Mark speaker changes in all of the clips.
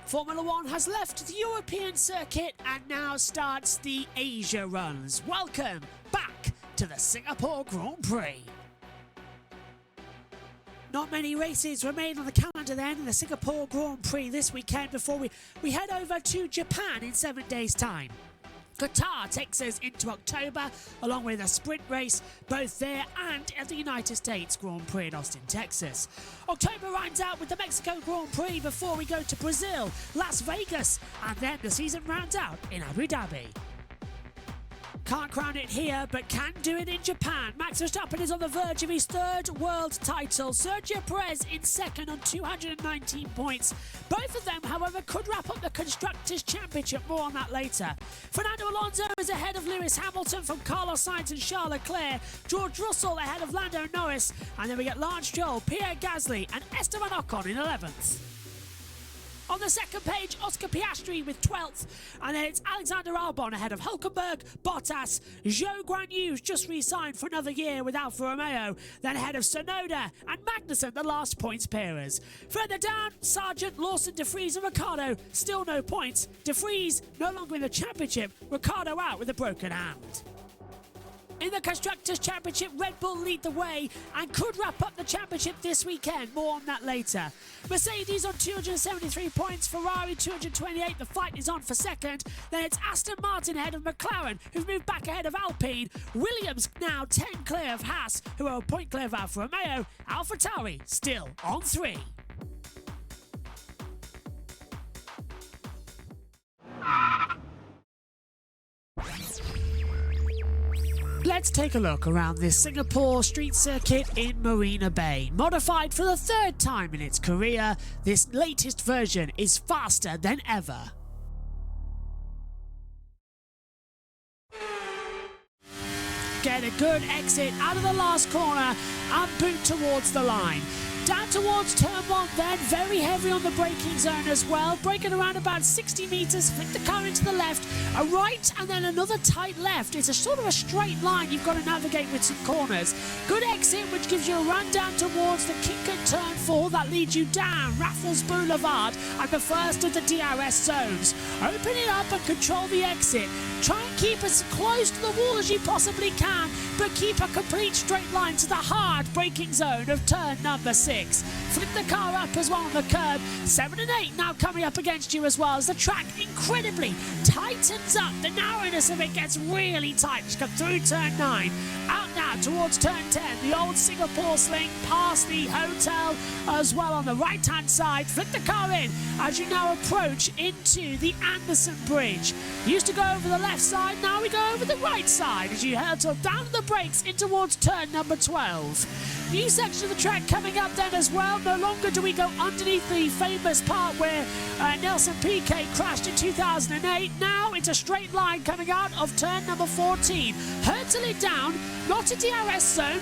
Speaker 1: Formula One has left the European circuit and now starts the Asia runs. Welcome back to the Singapore Grand Prix. Not many races remain on the calendar then in the Singapore Grand Prix this weekend before we head over to Japan in 7 days' time. Qatar takes us into October, along with a sprint race both there and at the United States Grand Prix in Austin, Texas. October rounds out with the Mexico Grand Prix before we go to Brazil, Las Vegas, and then the season rounds out in Abu Dhabi. Can't crown it here, but can do it in Japan. Max Verstappen is on the verge of his third world title. Sergio Perez in second on 219 points. Both of them, however, could wrap up the Constructors' Championship. More on that later. Fernando Alonso is ahead of Lewis Hamilton from Carlos Sainz and Charles Leclerc. George Russell ahead of Lando Norris. And then we get Lance Stroll, Pierre Gasly and Esteban Ocon in 11th. On the second page, Oscar Piastri with 12th, and then it's Alexander Albon ahead of Hülkenberg, Bottas, Zhou Guanyu just re-signed for another year with Alfa Romeo, then ahead of Tsunoda and Magnussen, the last points pairers. Further down, Sargent, Lawson, De Vries and Ricciardo, still no points. De Vries no longer in the championship, Ricciardo out with a broken hand. In the Constructors' Championship, Red Bull lead the way and could wrap up the championship this weekend. More on that later. Mercedes on 273 points, Ferrari 228. The fight is on for second. Then it's Aston Martin ahead of McLaren, who've moved back ahead of Alpine. Williams now 10 clear of Haas, who are a point clear of Alfa Romeo. AlphaTauri still on 3. Let's take a look around this Singapore street circuit in Marina Bay. Modified for the third time in its career, this latest version is faster than ever. Get a good exit out of the last corner and boot towards the line. Down towards turn 1 then, very heavy on the braking zone as well. Braking around about 60 metres, flick the car into the left, a right and then another tight left. It's a sort of a straight line you've got to navigate with some corners. Good exit which gives you a run down towards the Kinkert turn 4 that leads you down Raffles Boulevard and the first of the DRS zones. Open it up and control the exit. Try and keep as close to the wall as you possibly can, but keep a complete straight line to the hard braking zone of turn number 6. Flip the car up as well on the curb. 7 and 8 now coming up against you as well as the track incredibly tightens up. The narrowness of it gets really tight. Just come through turn 9. Out now towards turn 10. The old Singapore sling past the hotel as well on the right hand side. Flip the car in as you now approach into the Anderson Bridge. Used to go over the left side, now we go over the right side as you hurtle down the brakes in towards turn number 12. New section of the track coming up then as well. No longer do we go underneath the famous part where Nelson Piquet crashed in 2008. Now it's a straight line coming out of turn number 14. Hurtle it down, not a DRS zone,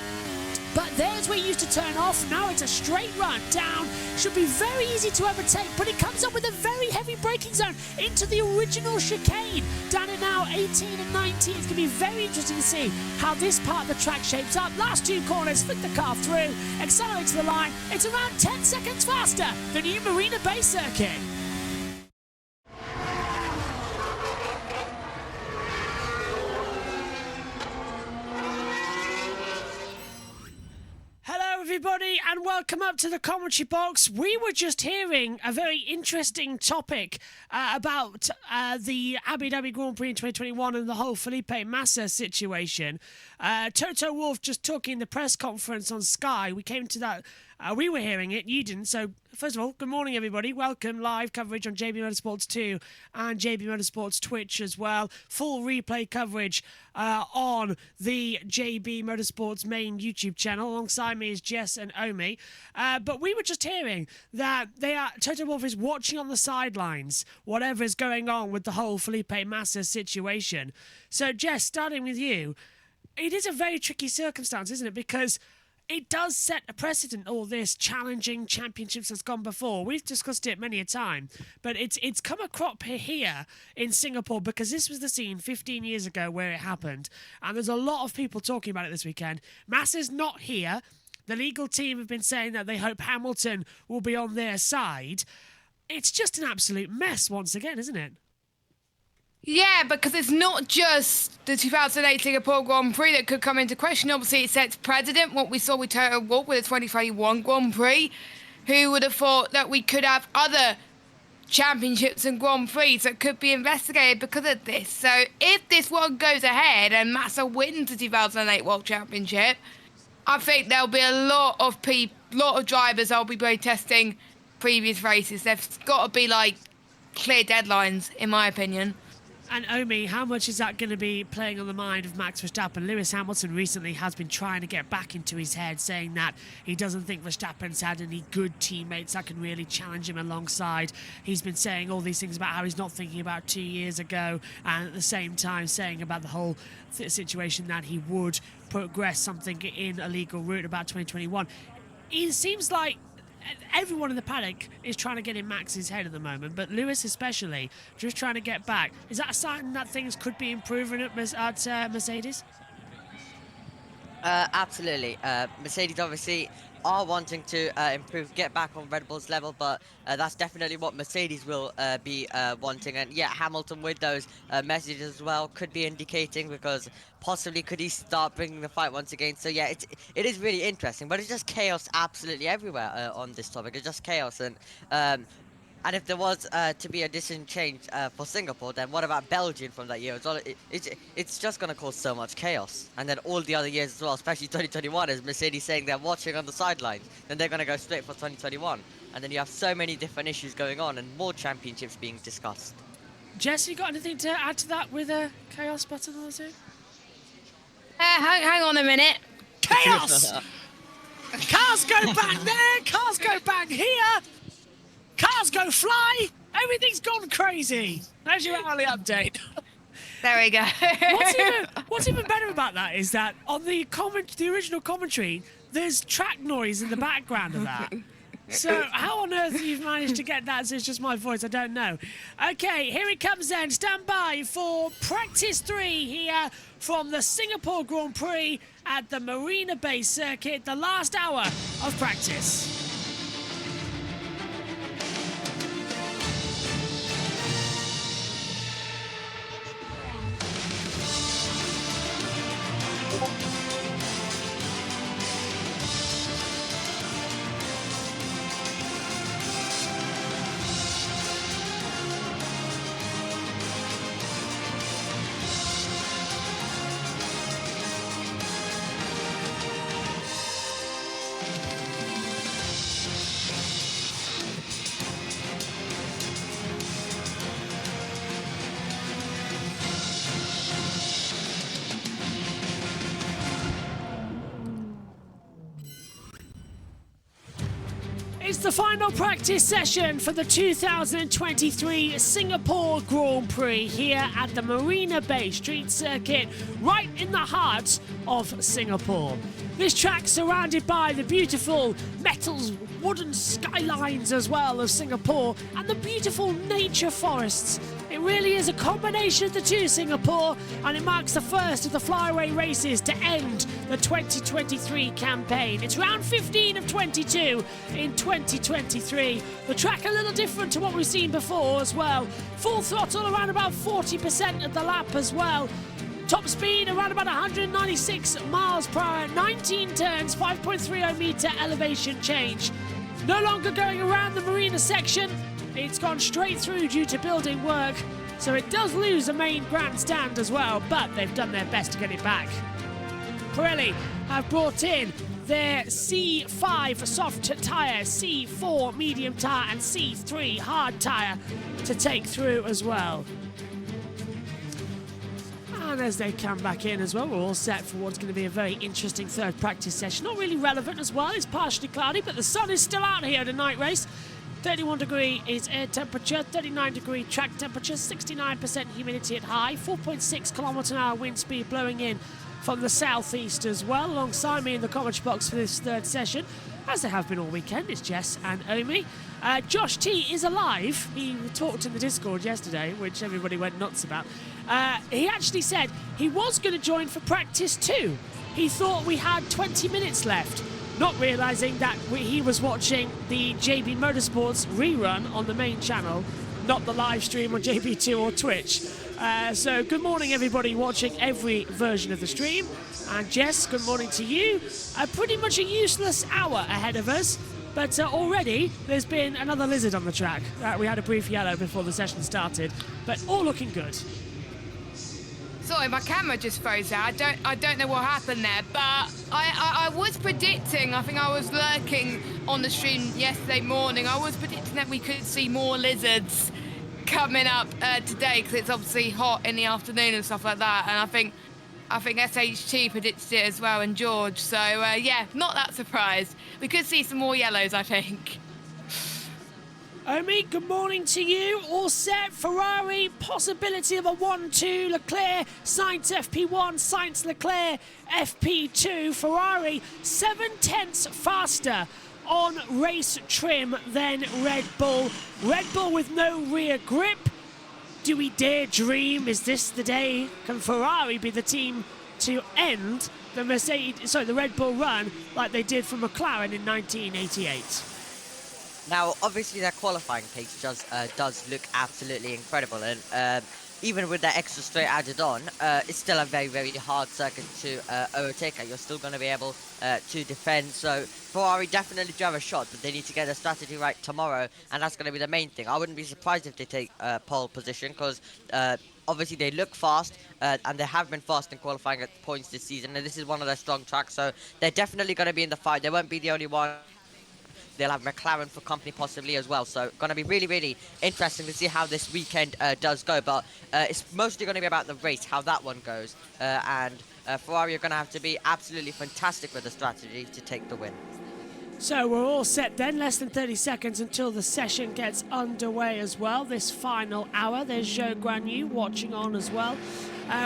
Speaker 1: but there's where you used to turn off. Now it's a straight run down. Should be very easy to overtake, but it comes up with a very heavy braking zone into the original chicane. Down in now 18 and 19. It's going to be very interesting to see how this part of the track shapes up. Last 2 corners, flick the car through, accelerate to the line. It's around 10 seconds faster than the Marina Bay circuit. Everybody, and welcome up to the commentary box. We were just hearing a very interesting topic about the Abu Dhabi Grand Prix in 2021 and the whole Felipe Massa situation. Toto Wolff just took in the press conference on Sky. We came to that We were hearing it, you didn't. So, first of all, good morning, everybody. Welcome. Live coverage on JB Motorsports 2 and JB Motorsports Twitch as well. Full replay coverage on the JB Motorsports main YouTube channel. Alongside me is Jess and Omi. But we were just hearing that Toto Wolff is watching on the sidelines whatever is going on with the whole Felipe Massa situation. So, Jess, starting with you, it is a very tricky circumstance, isn't it? Because it does set a precedent, all this challenging championships that's gone before. We've discussed it many a time, but it's come a crop here in Singapore because this was the scene 15 years ago where it happened, and there's a lot of people talking about it this weekend. Massa's not here. The legal team have been saying that they hope Hamilton will be on their side. It's just an absolute mess once again, isn't it?
Speaker 2: Yeah, because it's not just the 2008 Singapore Grand Prix that could come into question. Obviously, it sets precedent, what we saw with Toto Wolff with the 2021 Grand Prix. Who would have thought that we could have other championships and Grand Prix that could be investigated because of this? So if this one goes ahead and Massa wins the 2008 World Championship, I think there'll be a lot of drivers that'll be protesting previous races. There's got to be, clear deadlines, in my opinion.
Speaker 1: And Omi, how much is that going to be playing on the mind of Max Verstappen? Lewis Hamilton recently has been trying to get back into his head, saying that he doesn't think Verstappen's had any good teammates that can really challenge him alongside. He's been saying all these things about how he's not thinking about 2 years ago, and at the same time saying about the whole situation that he would progress something in a legal route about 2021. It seems like everyone in the paddock is trying to get in Max's head at the moment, but Lewis especially, just trying to get back. Is that a sign that things could be improving at Mercedes?
Speaker 3: Absolutely. Mercedes obviously are wanting to improve, get back on Red Bull's level, but that's definitely what Mercedes will be wanting. And yeah, Hamilton with those messages as well could be indicating, because possibly could he start bringing the fight once again. So yeah, it is really interesting, but it's just chaos absolutely everywhere on this topic. It's just chaos. And if there was to be a decision change for Singapore, then what about Belgium from that year as well? It's just going to cause so much chaos. And then all the other years as well, especially 2021, is Mercedes saying they're watching on the sidelines. Then they're going to go straight for 2021. And then you have so many different issues going on and more championships being discussed.
Speaker 1: Jess, you got anything to add to that with a chaos button or two?
Speaker 2: Hang on a minute.
Speaker 1: Chaos! Cars go bang there, cars go bang here. Cars go fly! Everything's gone crazy! There's your hourly update.
Speaker 2: There we go.
Speaker 1: What's even better about that is that on the original commentary, there's track noise in the background of that. So how on earth you've managed to get that so it's just my voice, I don't know. Okay, here it comes then. Stand by for practice 3 here from the Singapore Grand Prix at the Marina Bay circuit, the last hour of practice. It's the final practice session for the 2023 Singapore Grand Prix here at the Marina Bay Street Circuit, right in the heart of Singapore. This track surrounded by the beautiful metals, wooden skylines as well of Singapore and the beautiful nature forests. It really is a combination of the two, Singapore, and it marks the first of the flyaway races to end the 2023 campaign. It's round 15 of 22 in 2023. The track a little different to what we've seen before as well. Full throttle around about 40% of the lap as well. Top speed around about 196 miles per hour, 19 turns, 5.30 meter elevation change. No longer going around the marina section, it's gone straight through due to building work, so it does lose the main grandstand as well, but they've done their best to get it back. Pirelli have brought in their C5 soft tyre, C4 medium tyre and C3 hard tyre to take through as well. And as they come back in as well, we're all set for what's going to be a very interesting third practice session. Not really relevant as well, it's partially cloudy, but the sun is still out here at a night race. 31 degree is air temperature, 39 degree track temperature, 69% humidity at high, 4.6 km/h wind speed blowing in from the southeast as well. Alongside me in the commentary box for this third session, as they have been all weekend, it's Jess and Omi. Josh T is alive. He talked in the Discord yesterday, which everybody went nuts about. He actually said he was going to join for practice too. He thought we had 20 minutes left, not realising that he was watching the JB Motorsports rerun on the main channel, not the live stream on JB2 or Twitch. So good morning everybody watching every version of the stream. And Jess, good morning to you. Pretty much a useless hour ahead of us, but already there's been another lizard on the track. We had a brief yellow before the session started, but all looking good.
Speaker 2: Sorry, my camera just froze out. I don't know what happened there, but I was predicting, I think I was lurking on the stream yesterday morning, I was predicting that we could see more lizards coming up today, because it's obviously hot in the afternoon and stuff like that, and I think SHT predicted it as well, and George, so yeah, not that surprised. We could see some more yellows, I think.
Speaker 1: Omi, good morning to you. All set. Ferrari, possibility of a 1-2. Leclerc, Sainz FP1, Sainz Leclerc FP2. Ferrari 7/10 faster on race trim than Red Bull. Red Bull with no rear grip. Do we dare dream? Is this the day? Can Ferrari be the team to end the Red Bull run like they did for McLaren in 1988?
Speaker 3: Now, obviously, their qualifying pace does look absolutely incredible, and even with that extra straight added on, it's still a very, very hard circuit to overtake. You're still going to be able to defend. So Ferrari definitely do have a shot, but they need to get their strategy right tomorrow, and that's going to be the main thing. I wouldn't be surprised if they take pole position, because obviously they look fast, and they have been fast in qualifying at points this season, and this is one of their strong tracks. So they're definitely going to be in the fight. They won't be the only one. They'll have McLaren for company possibly as well. So going to be really, really interesting to see how this weekend does go. But it's mostly going to be about the race, how that one goes. And Ferrari are going to have to be absolutely fantastic with the strategy to take the win.
Speaker 1: So we're all set then, less than 30 seconds until the session gets underway as well. This final hour, there's Zhou Guanyu watching on as well.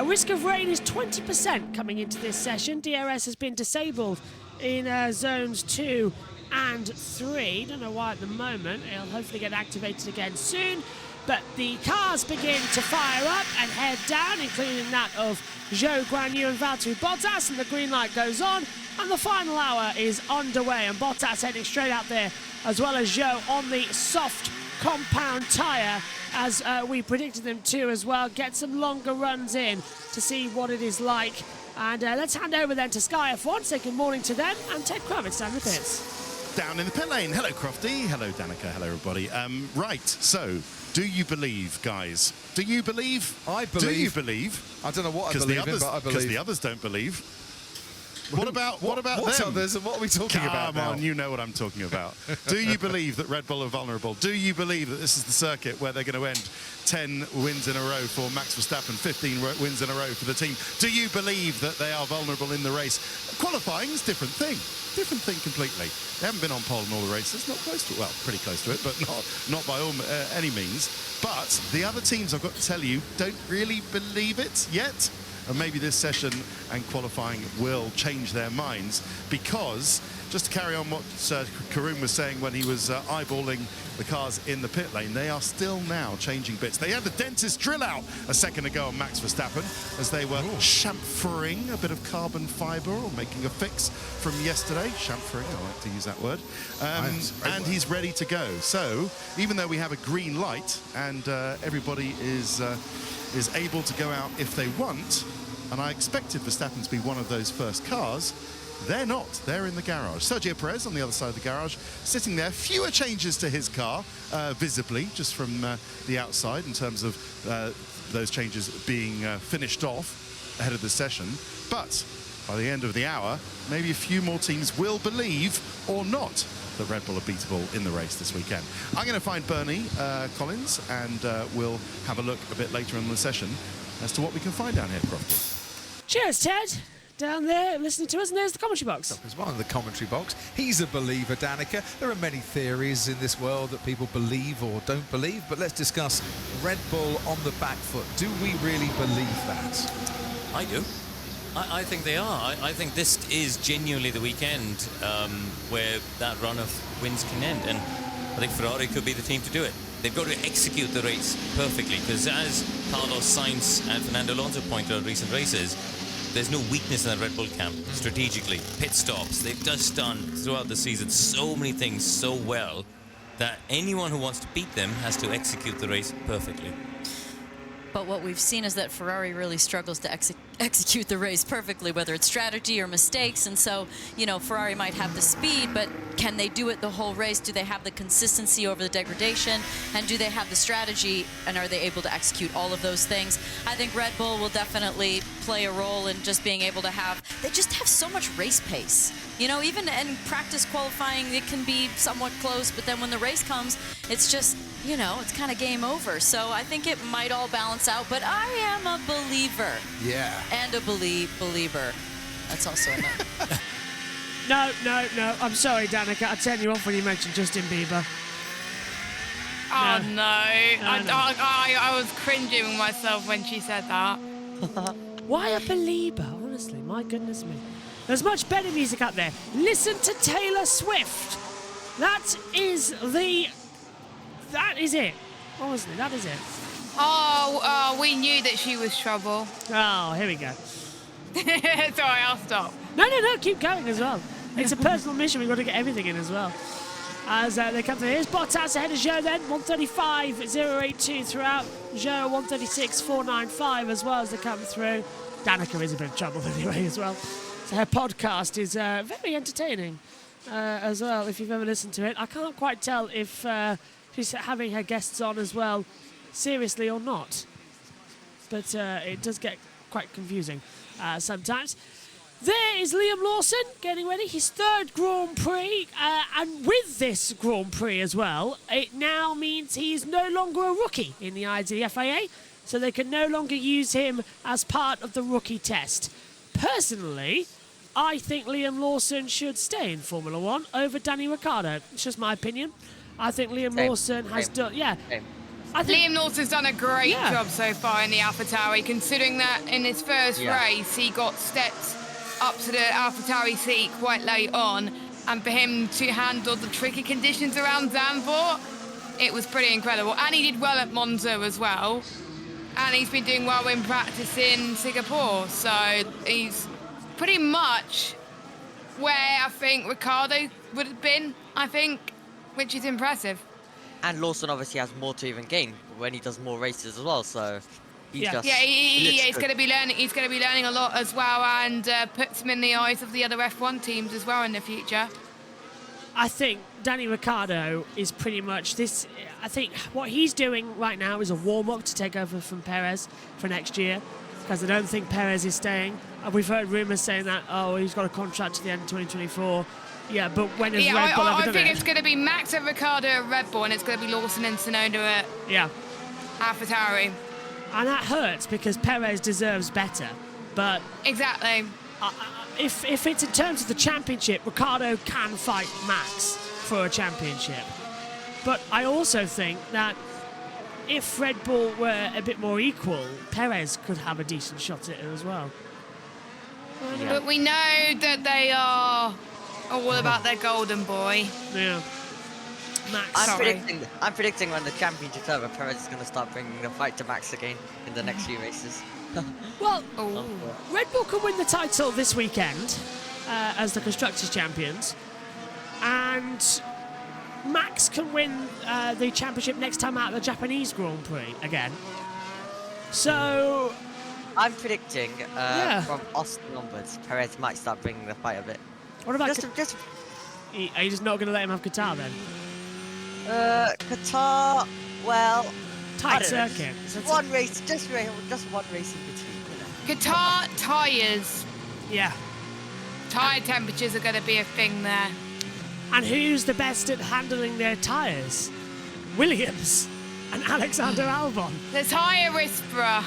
Speaker 1: Risk of rain is 20% coming into this session. DRS has been disabled in zones 2 and 3. Don't know why at the moment. It'll hopefully get activated again soon. But the cars begin to fire up and head down, including that of Zhou Guanyu and Valtteri Bottas, and the green light goes on, and the final hour is underway, and Bottas heading straight out there, as well as Zhou on the soft compound tyre, as we predicted them to as well. Get some longer runs in to see what it is like. And let's hand over then to Sky F1, say good morning to them, and Ted Kravitz down the pits.
Speaker 4: Down in the pit lane. Hello, Crofty. Hello, Danica. Hello, everybody. Right, so, do you believe, guys? Do you believe?
Speaker 5: I believe.
Speaker 4: Do you believe?
Speaker 5: I don't know what I believe in, but I believe.
Speaker 4: Because the others don't believe. What about
Speaker 5: what
Speaker 4: them?
Speaker 5: others, and what are we talking about now?
Speaker 4: Come on, you know what I'm talking about. Do you believe that Red Bull are vulnerable? Do you believe that this is the circuit where they're going to end 10 wins in a row for Max Verstappen, 15 wins in a row for the team? Do you believe that they are vulnerable in the race? Qualifying is a different thing. Different thing completely. They haven't been on pole in all the races. Not close to it. Well, pretty close to it, but not by any means. But the other teams, I've got to tell you, don't really believe it yet. And maybe this session and qualifying will change their minds, because just to carry on what Karun was saying when he was eyeballing the cars in the pit lane, they are still now changing bits. They had the dentist drill out a second ago on Max Verstappen as they were chamfering a bit of carbon fibre, or making a fix from yesterday. Chamfering, I like to use that word. And he's ready to go. So even though we have a green light and everybody is able to go out if they want, and I expected Verstappen to be one of those first cars, they're not. They're in the garage. Sergio Perez on the other side of the garage, sitting there. Fewer changes to his car, visibly, just from the outside, in terms of those changes being finished off ahead of the session. But by the end of the hour, maybe a few more teams will believe or not that Red Bull are beatable in the race this weekend. I'm going to find Bernie Collins, and we'll have a look a bit later in the session as to what we can find down here at Croftwood.
Speaker 1: Cheers, Ted. Down there listening to us, and there's the commentary box.
Speaker 5: There's one in the commentary box. He's a believer, Danica. There are many theories in this world that people believe or don't believe, but let's discuss Red Bull on the back foot. Do we really believe that?
Speaker 6: I do. I think they are. I think this is genuinely the weekend where that run of wins can end, and I think Ferrari could be the team to do it. They've got to execute the race perfectly, because as Carlos Sainz and Fernando Alonso pointed out in recent races, there's no weakness in the Red Bull camp strategically. Pit stops, they've just done throughout the season so many things so well that anyone who wants to beat them has to execute the race perfectly.
Speaker 7: But what we've seen is that Ferrari really struggles to execute the race perfectly, whether it's strategy or mistakes. And so, you know, Ferrari might have the speed, but can they do it the whole race? Do they have the consistency over the degradation? And do they have the strategy? And are they able to execute all of those things? I think Red Bull will definitely play a role in just being able to have, they just have so much race pace. You know, even in practice qualifying, it can be somewhat close, but then when the race comes, it's just, you know, it's kind of game over. So I think it might all balance out, but I am a believer.
Speaker 5: Yeah.
Speaker 7: And a believer. That's also a no.
Speaker 1: No. I'm sorry, Danica. I turned you off when you mentioned Justin Bieber.
Speaker 2: Oh,
Speaker 1: No.
Speaker 2: no. I was cringing with myself when she said that.
Speaker 1: Why a believer? Honestly, my goodness me. There's much better music out there. Listen to Taylor Swift. That is it. Honestly, that is it.
Speaker 2: Oh, we knew that she was trouble.
Speaker 1: Oh, here we go.
Speaker 2: Sorry, I'll stop.
Speaker 1: No, keep going as well. It's a personal mission. We've got to get everything in as well. As they come through. Here's Bottas ahead of Zhou then. 135.082 throughout. Zhou 136.495 as well as they come through. Danica is a bit of trouble anyway as well. So her podcast is very entertaining as well, if you've ever listened to it. I can't quite tell if she's having her guests on as well, seriously or not. But it does get quite confusing sometimes. There is Liam Lawson getting ready, his third Grand Prix. And with this Grand Prix as well, it now means he's no longer a rookie in the eyes of the FIA. So they can no longer use him as part of the rookie test. Personally, I think Liam Lawson should stay in Formula One over Danny Ricciardo. It's just my opinion. I think Liam Lawson has done... Yeah. I think
Speaker 2: Liam Lawson's done a great job so far in the AlphaTauri, considering that in his first race he got stepped up to the AlphaTauri seat quite late on, and for him to handle the tricky conditions around Zandvoort, it was pretty incredible. And he did well at Monza as well, and he's been doing well in practice in Singapore, so he's pretty much where I think Ricciardo would have been, which is impressive.
Speaker 3: And Lawson obviously has more to even gain when he does more races as well, so he's just...
Speaker 2: He's going to be learning. He's going to be learning a lot as well, and puts him in the eyes of the other F1 teams as well in the future.
Speaker 1: I think Danny Ricciardo is pretty much this. I think what he's doing right now is a warm-up to take over from Perez for next year, because I don't think Perez is staying. We've heard rumours saying that, he's got a contract to the end of 2024. Yeah, but when has Red Bull ever done it?
Speaker 2: I think it's going to be Max and Ricciardo at Red Bull, and it's going to be Lawson and Tsunoda at AlphaTauri.
Speaker 1: And that hurts because Perez deserves better. But
Speaker 2: exactly.
Speaker 1: If it's in terms of the championship, Ricciardo can fight Max for a championship. But I also think that if Red Bull were a bit more equal, Perez could have a decent shot at it as well.
Speaker 2: But we know that they are all about their golden boy.
Speaker 1: Yeah. Max.
Speaker 3: I'm predicting when the championship's over, Perez is going to start bringing the fight to Max again in the next few races.
Speaker 1: Well, Red Bull can win the title this weekend as the Constructors' Champions. And Max can win the championship next time out of the Japanese Grand Prix again. So...
Speaker 3: I'm predicting from Austin onwards, Perez might start bringing the fight a bit.
Speaker 1: What about... Are you just not going to let him have Qatar then?
Speaker 3: Qatar, well...
Speaker 1: Tight circuit.
Speaker 3: Just one race in between.
Speaker 2: Qatar tyres.
Speaker 1: Yeah.
Speaker 2: tyre temperatures are going to be a thing there.
Speaker 1: And who's the best at handling their tyres? Williams and Alexander Albon.
Speaker 2: The tyre whisperer.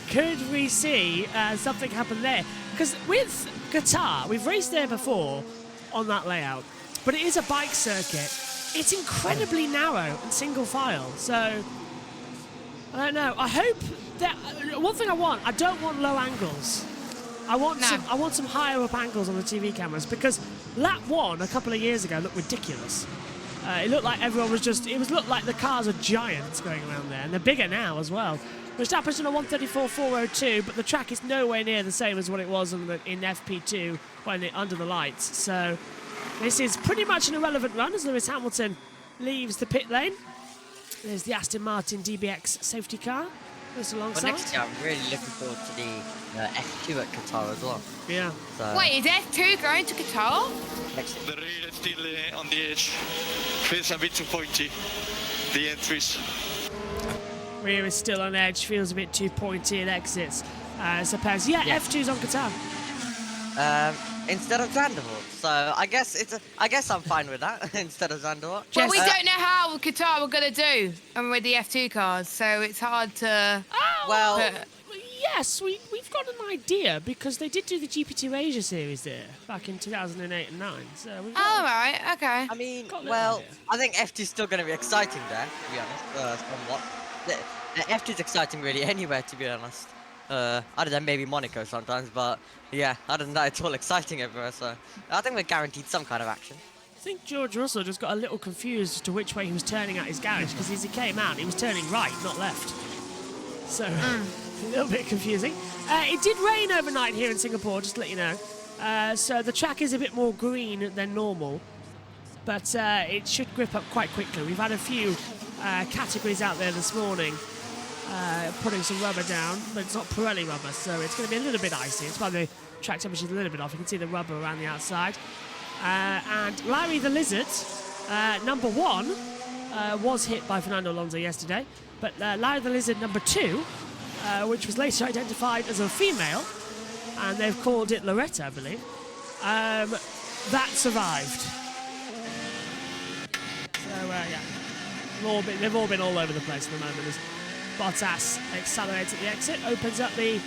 Speaker 1: Could we see something happen there? Because with Qatar, we've raced there before on that layout, but it is a bike circuit. It's incredibly narrow and single file, so I don't know. I hope that one thing I don't want low angles. I want some higher up angles on the TV cameras, because lap 1 a couple of years ago looked ridiculous. It looked like everyone was just. It looked like the cars are giants going around there, and they're bigger now as well. Verstappen's in a 134.402, but the track is nowhere near the same as what it was in FP2 under the lights. So this is pretty much an irrelevant run as Lewis Hamilton leaves the pit lane. There's the Aston Martin DBX safety car just alongside.
Speaker 3: Well, next year I'm really looking forward to the F2 at Qatar as well.
Speaker 1: Yeah.
Speaker 3: So
Speaker 2: Wait, is F2 going to Qatar?
Speaker 3: next year.
Speaker 8: The rail is still on the edge. Feels a bit too pointy. The entries.
Speaker 1: Rear is still on edge, feels a bit too pointy at exits. I suppose. Yeah, F2's on Qatar.
Speaker 3: Instead of Zandvoort. So I guess I'm fine with that instead of Zandvoort.
Speaker 2: Well, we
Speaker 1: Jess-
Speaker 2: don't know how Qatar were going to do with the F2 cars, so it's hard to.
Speaker 3: Well,
Speaker 2: But-
Speaker 1: Yes, we've got an idea, because they did do the GP2 Asia series there back in 2008 and 9. So we've got
Speaker 2: Oh, right, okay.
Speaker 3: I mean,
Speaker 1: Got a little
Speaker 3: well,
Speaker 1: idea.
Speaker 3: I think F2's still going to be exciting there, to be honest, somewhat. F2's exciting really anywhere, to be honest. Other than maybe Monaco sometimes, but yeah, other than that, it's all exciting everywhere, so I think we're guaranteed some kind of action.
Speaker 1: I think George Russell just got a little confused as to which way he was turning at his garage, because as he came out, he was turning right, not left. So, a little bit confusing. It did rain overnight here in Singapore, just to let you know. So the track is a bit more green than normal, but it should grip up quite quickly. We've had a few categories out there this morning putting some rubber down, but it's not Pirelli rubber, so it's going to be a little bit icy. It's why the track temperature's a little bit off. You can see the rubber around the outside. And Larry the Lizard, number 1, was hit by Fernando Alonso yesterday, but Larry the Lizard number 2, which was later identified as a female, and they've called it Loretta, I believe, that survived. So, yeah, they've all been all over the place at the moment as Bottas accelerates at the exit, opens up the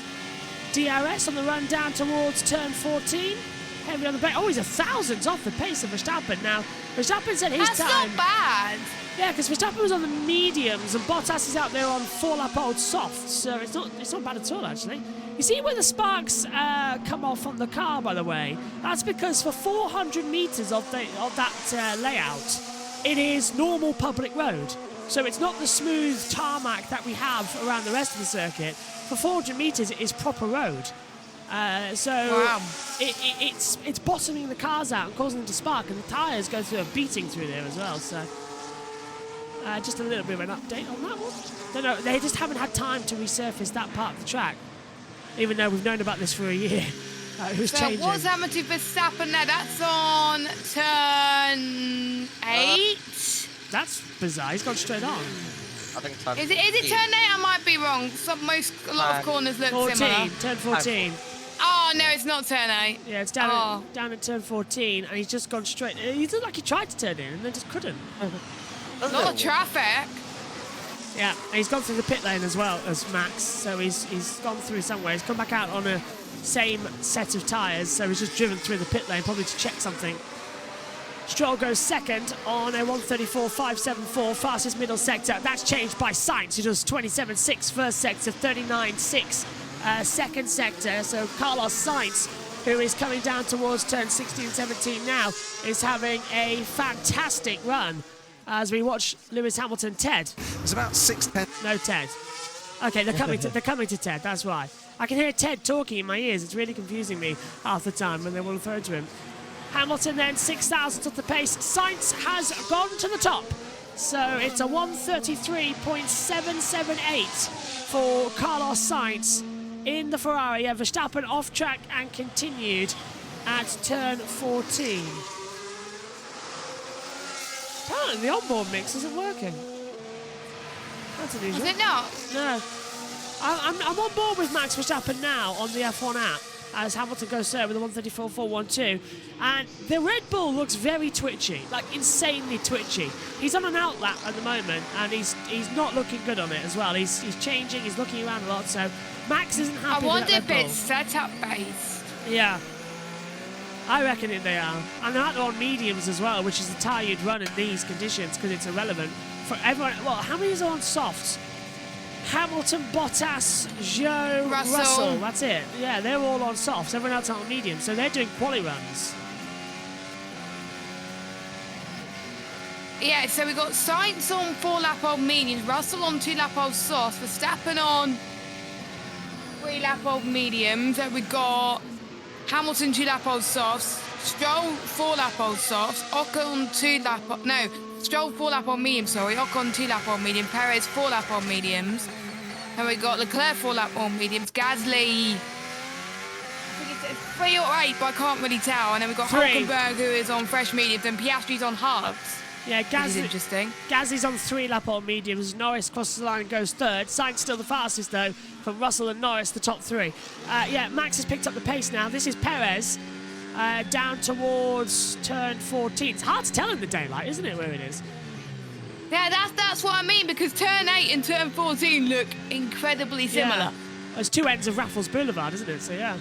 Speaker 1: DRS on the run down towards turn 14. Heavy on the brake. Oh, he's 1,000s off the pace of Verstappen. Now, Verstappen said his
Speaker 2: That's
Speaker 1: time.
Speaker 2: not bad.
Speaker 1: Yeah, because Verstappen was on the mediums and Bottas is out there on 4-lap old softs, so it's not bad at all, actually. You see where the sparks come off on the car, by the way? That's because for 400 metres of that layout, it is normal public road. So it's not the smooth tarmac that we have around the rest of the circuit. For 400 metres, it is proper road.
Speaker 2: Wow.
Speaker 1: It's bottoming the cars out and causing them to spark, and the tyres go through a beating through there as well. So just a little bit of an update on that one. No, they just haven't had time to resurface that part of the track, even though we've known about this for a year. It was
Speaker 2: So
Speaker 1: changing.
Speaker 2: what's happened to Verstappen there? That's on turn 8.
Speaker 1: That's bizarre. He's gone straight on.
Speaker 3: I think it's
Speaker 2: Is it turn 8? I might be wrong. A lot of corners look
Speaker 1: 14,
Speaker 2: similar.
Speaker 1: turn 14.
Speaker 2: Oh no, it's not turn 8.
Speaker 1: Yeah, it's down at turn 14, and he's just gone straight. He looked like he tried to turn in and then just couldn't.
Speaker 3: That's a
Speaker 2: Not
Speaker 3: little
Speaker 2: traffic.
Speaker 1: Yeah, and he's gone through the pit lane as well as Max, so he's gone through somewhere. He's come back out on a same set of tyres, so he's just driven through the pit lane, probably to check something. Stroll goes second on a 134.574, fastest middle sector. That's changed by Sainz, who does 27.6 first sector, 39.6 second sector. So Carlos Sainz, who is coming down towards turn 16 and 17 now, is having a fantastic run as we watch Lewis Hamilton. Ted.
Speaker 5: It's about 6:10.
Speaker 1: No Ted. Okay, they're coming to Ted, that's why. I can hear Ted talking in my ears. It's really confusing me half the time when they will refer to him. Hamilton then 6,000 off the pace. Sainz has gone to the top. So it's a 133.778 for Carlos Sainz in the Ferrari. Yeah, Verstappen off track and continued at turn 14. Apparently the onboard mix isn't working. That's unusual.
Speaker 2: Is it not?
Speaker 1: No. I'm on board with Max Verstappen now on the F1 app. as Hamilton goes third with a 134.412. And the Red Bull looks very twitchy, like insanely twitchy. He's on an outlap at the moment, and he's not looking good on it as well. He's changing, he's looking around a lot, so Max isn't
Speaker 2: I
Speaker 1: happy
Speaker 2: wonder
Speaker 1: with
Speaker 2: if
Speaker 1: that Red
Speaker 2: it's
Speaker 1: Bull.
Speaker 2: setup based.
Speaker 1: Yeah. I reckon they are. And they're on mediums as well, which is a tyre you'd run in these conditions because it's irrelevant. For everyone, well, how many are on softs? Hamilton, Bottas, Zhou, Russell. That's it. Yeah, they're all on softs. Everyone else on mediums, so they're doing quali runs.
Speaker 2: Yeah, so we've got Sainz on 4-lap-old mediums, Russell on 2-lap-old softs, Verstappen on 3-lap-old mediums, and we've got Hamilton 2-lap-old softs, Stroll 4-lap-old softs, Ocon 2-lap-old, no, Stroll 4-lap-old mediums, sorry, Ocon 2-lap-old medium, Perez 4-lap-old mediums, and we've got Leclerc 4-lap-old mediums, Gasly, I think it's 3 or 8, but I can't really tell, and then we've got
Speaker 1: 3.
Speaker 2: Hulkenberg who is on fresh mediums, and Piastri's on hards.
Speaker 1: Yeah,
Speaker 2: Which is interesting.
Speaker 1: Gasly's on 3-lap-old mediums. Norris crosses the line and goes third. Sainz still the fastest, though, from Russell and Norris, the top 3. Yeah, Max has picked up the pace now. This is Perez down towards turn 14. It's hard to tell in the daylight, isn't it, where it is?
Speaker 2: Yeah, that's what I mean, because turn 8 and turn 14 look incredibly similar.
Speaker 1: Yeah. There's two ends of Raffles Boulevard, isn't it? So, yeah.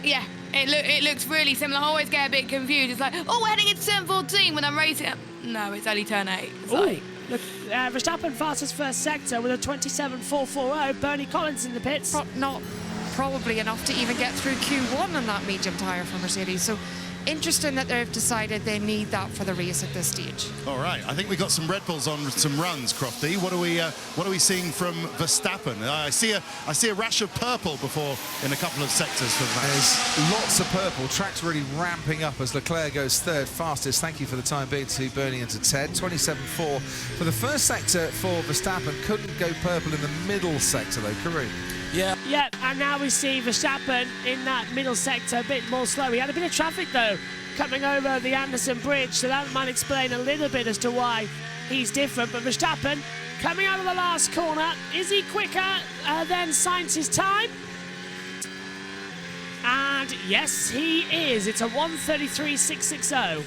Speaker 2: Yeah, it looks really similar. I always get a bit confused. It's like, oh, we're heading into turn 14 when I'm racing up. No, it's only turn 8. It's like,
Speaker 1: Look, Verstappen fastest first sector with a 27.440. Bernie Collins in the pits.
Speaker 9: Not probably enough to even get through Q1 on that medium tyre for Mercedes. So interesting that they've decided they need that for the race at this stage.
Speaker 4: All right, I think we got some Red Bulls on some runs, Crofty. What are we seeing from Verstappen? I see a rash of purple before in a couple of sectors for that.
Speaker 5: There's lots of purple. Track's really ramping up as Leclerc goes third fastest. Thank you for the time being to Bernie and to Ted. 27.4 for the first sector for Verstappen. Couldn't go purple in the middle sector though, Kareem.
Speaker 6: Yeah.
Speaker 1: Yep, and now we see Verstappen in that middle sector, a bit more slow. He had a bit of traffic, though, coming over the Anderson Bridge, so that might explain a little bit as to why he's different. But Verstappen, coming out of the last corner, is he quicker than Sainz's time? And yes, he is. It's a 1:33.660.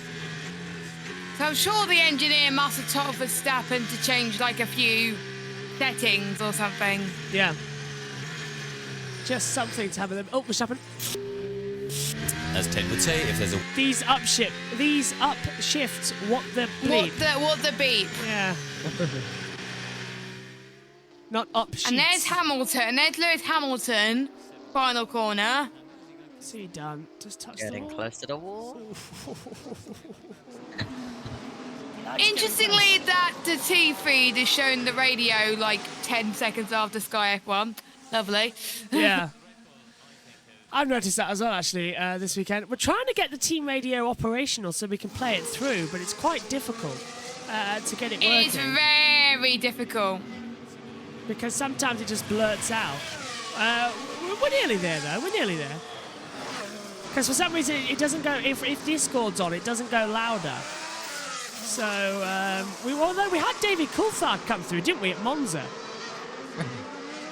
Speaker 2: so I'm sure the engineer must have told Verstappen to change like a few settings or something.
Speaker 1: Yeah. Just something to have with them. Oh, Verstappen.
Speaker 6: As Ted would say, if there's a
Speaker 1: These up shifts, what the bleep.
Speaker 2: What the beep.
Speaker 1: Yeah. Not up sheets.
Speaker 2: And there's Hamilton. There's Lewis Hamilton. Final corner.
Speaker 1: What's he done? Just touch
Speaker 3: Getting
Speaker 1: the wall.
Speaker 3: close to the wall.
Speaker 2: Interestingly, that the T feed is showing the radio like 10 seconds after Sky F1. Lovely.
Speaker 1: Yeah. I've noticed that as well, actually, this weekend. We're trying to get the team radio operational so we can play it through, but it's quite difficult to get it working.
Speaker 2: It's very difficult.
Speaker 1: Because sometimes it just blurts out. We're nearly there, though. We're nearly there. Because for some reason, it doesn't go... If Discord's on, it doesn't go louder. So, although we had David Coulthard come through, didn't we, at Monza?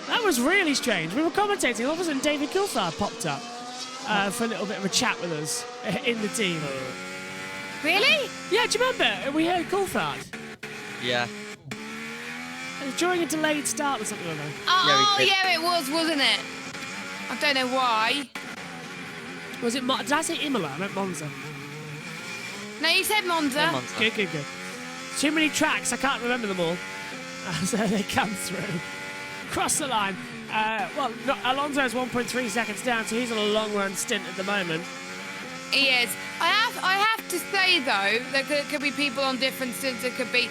Speaker 1: That was really strange. We were commentating, all of a sudden David Coulthard popped up for a little bit of a chat with us in the team.
Speaker 2: Really?
Speaker 1: Yeah, do you remember? We heard Coulthard.
Speaker 3: Yeah.
Speaker 1: It was during a delayed start or something like that.
Speaker 2: Oh,
Speaker 3: did.
Speaker 2: yeah, it was, wasn't it? I don't know why.
Speaker 1: Was it... Did I say Imola? I meant Monza.
Speaker 2: No, you said Monza.
Speaker 3: Monza.
Speaker 1: Good. Too many tracks, I can't remember them all. So they come through. Cross the line. Alonso is 1.3 seconds down, so he's on a long run stint at the moment.
Speaker 2: He is. I have to say though, there could be people on different stints. It could be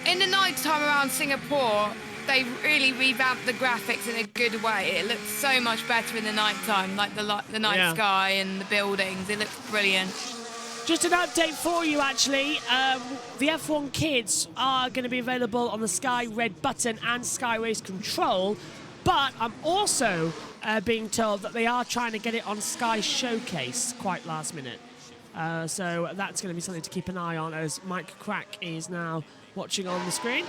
Speaker 2: in the night time around Singapore. They really revamped the graphics in a good way. It looks so much better in the night time, like the night sky and the buildings. It looks brilliant.
Speaker 1: Just an update for you, actually. The F1 Kids are going to be available on the Sky Red Button and Sky Race Control, but I'm also being told that they are trying to get it on Sky Showcase quite last minute. So that's going to be something to keep an eye on, as Mike Crack is now watching on the screen.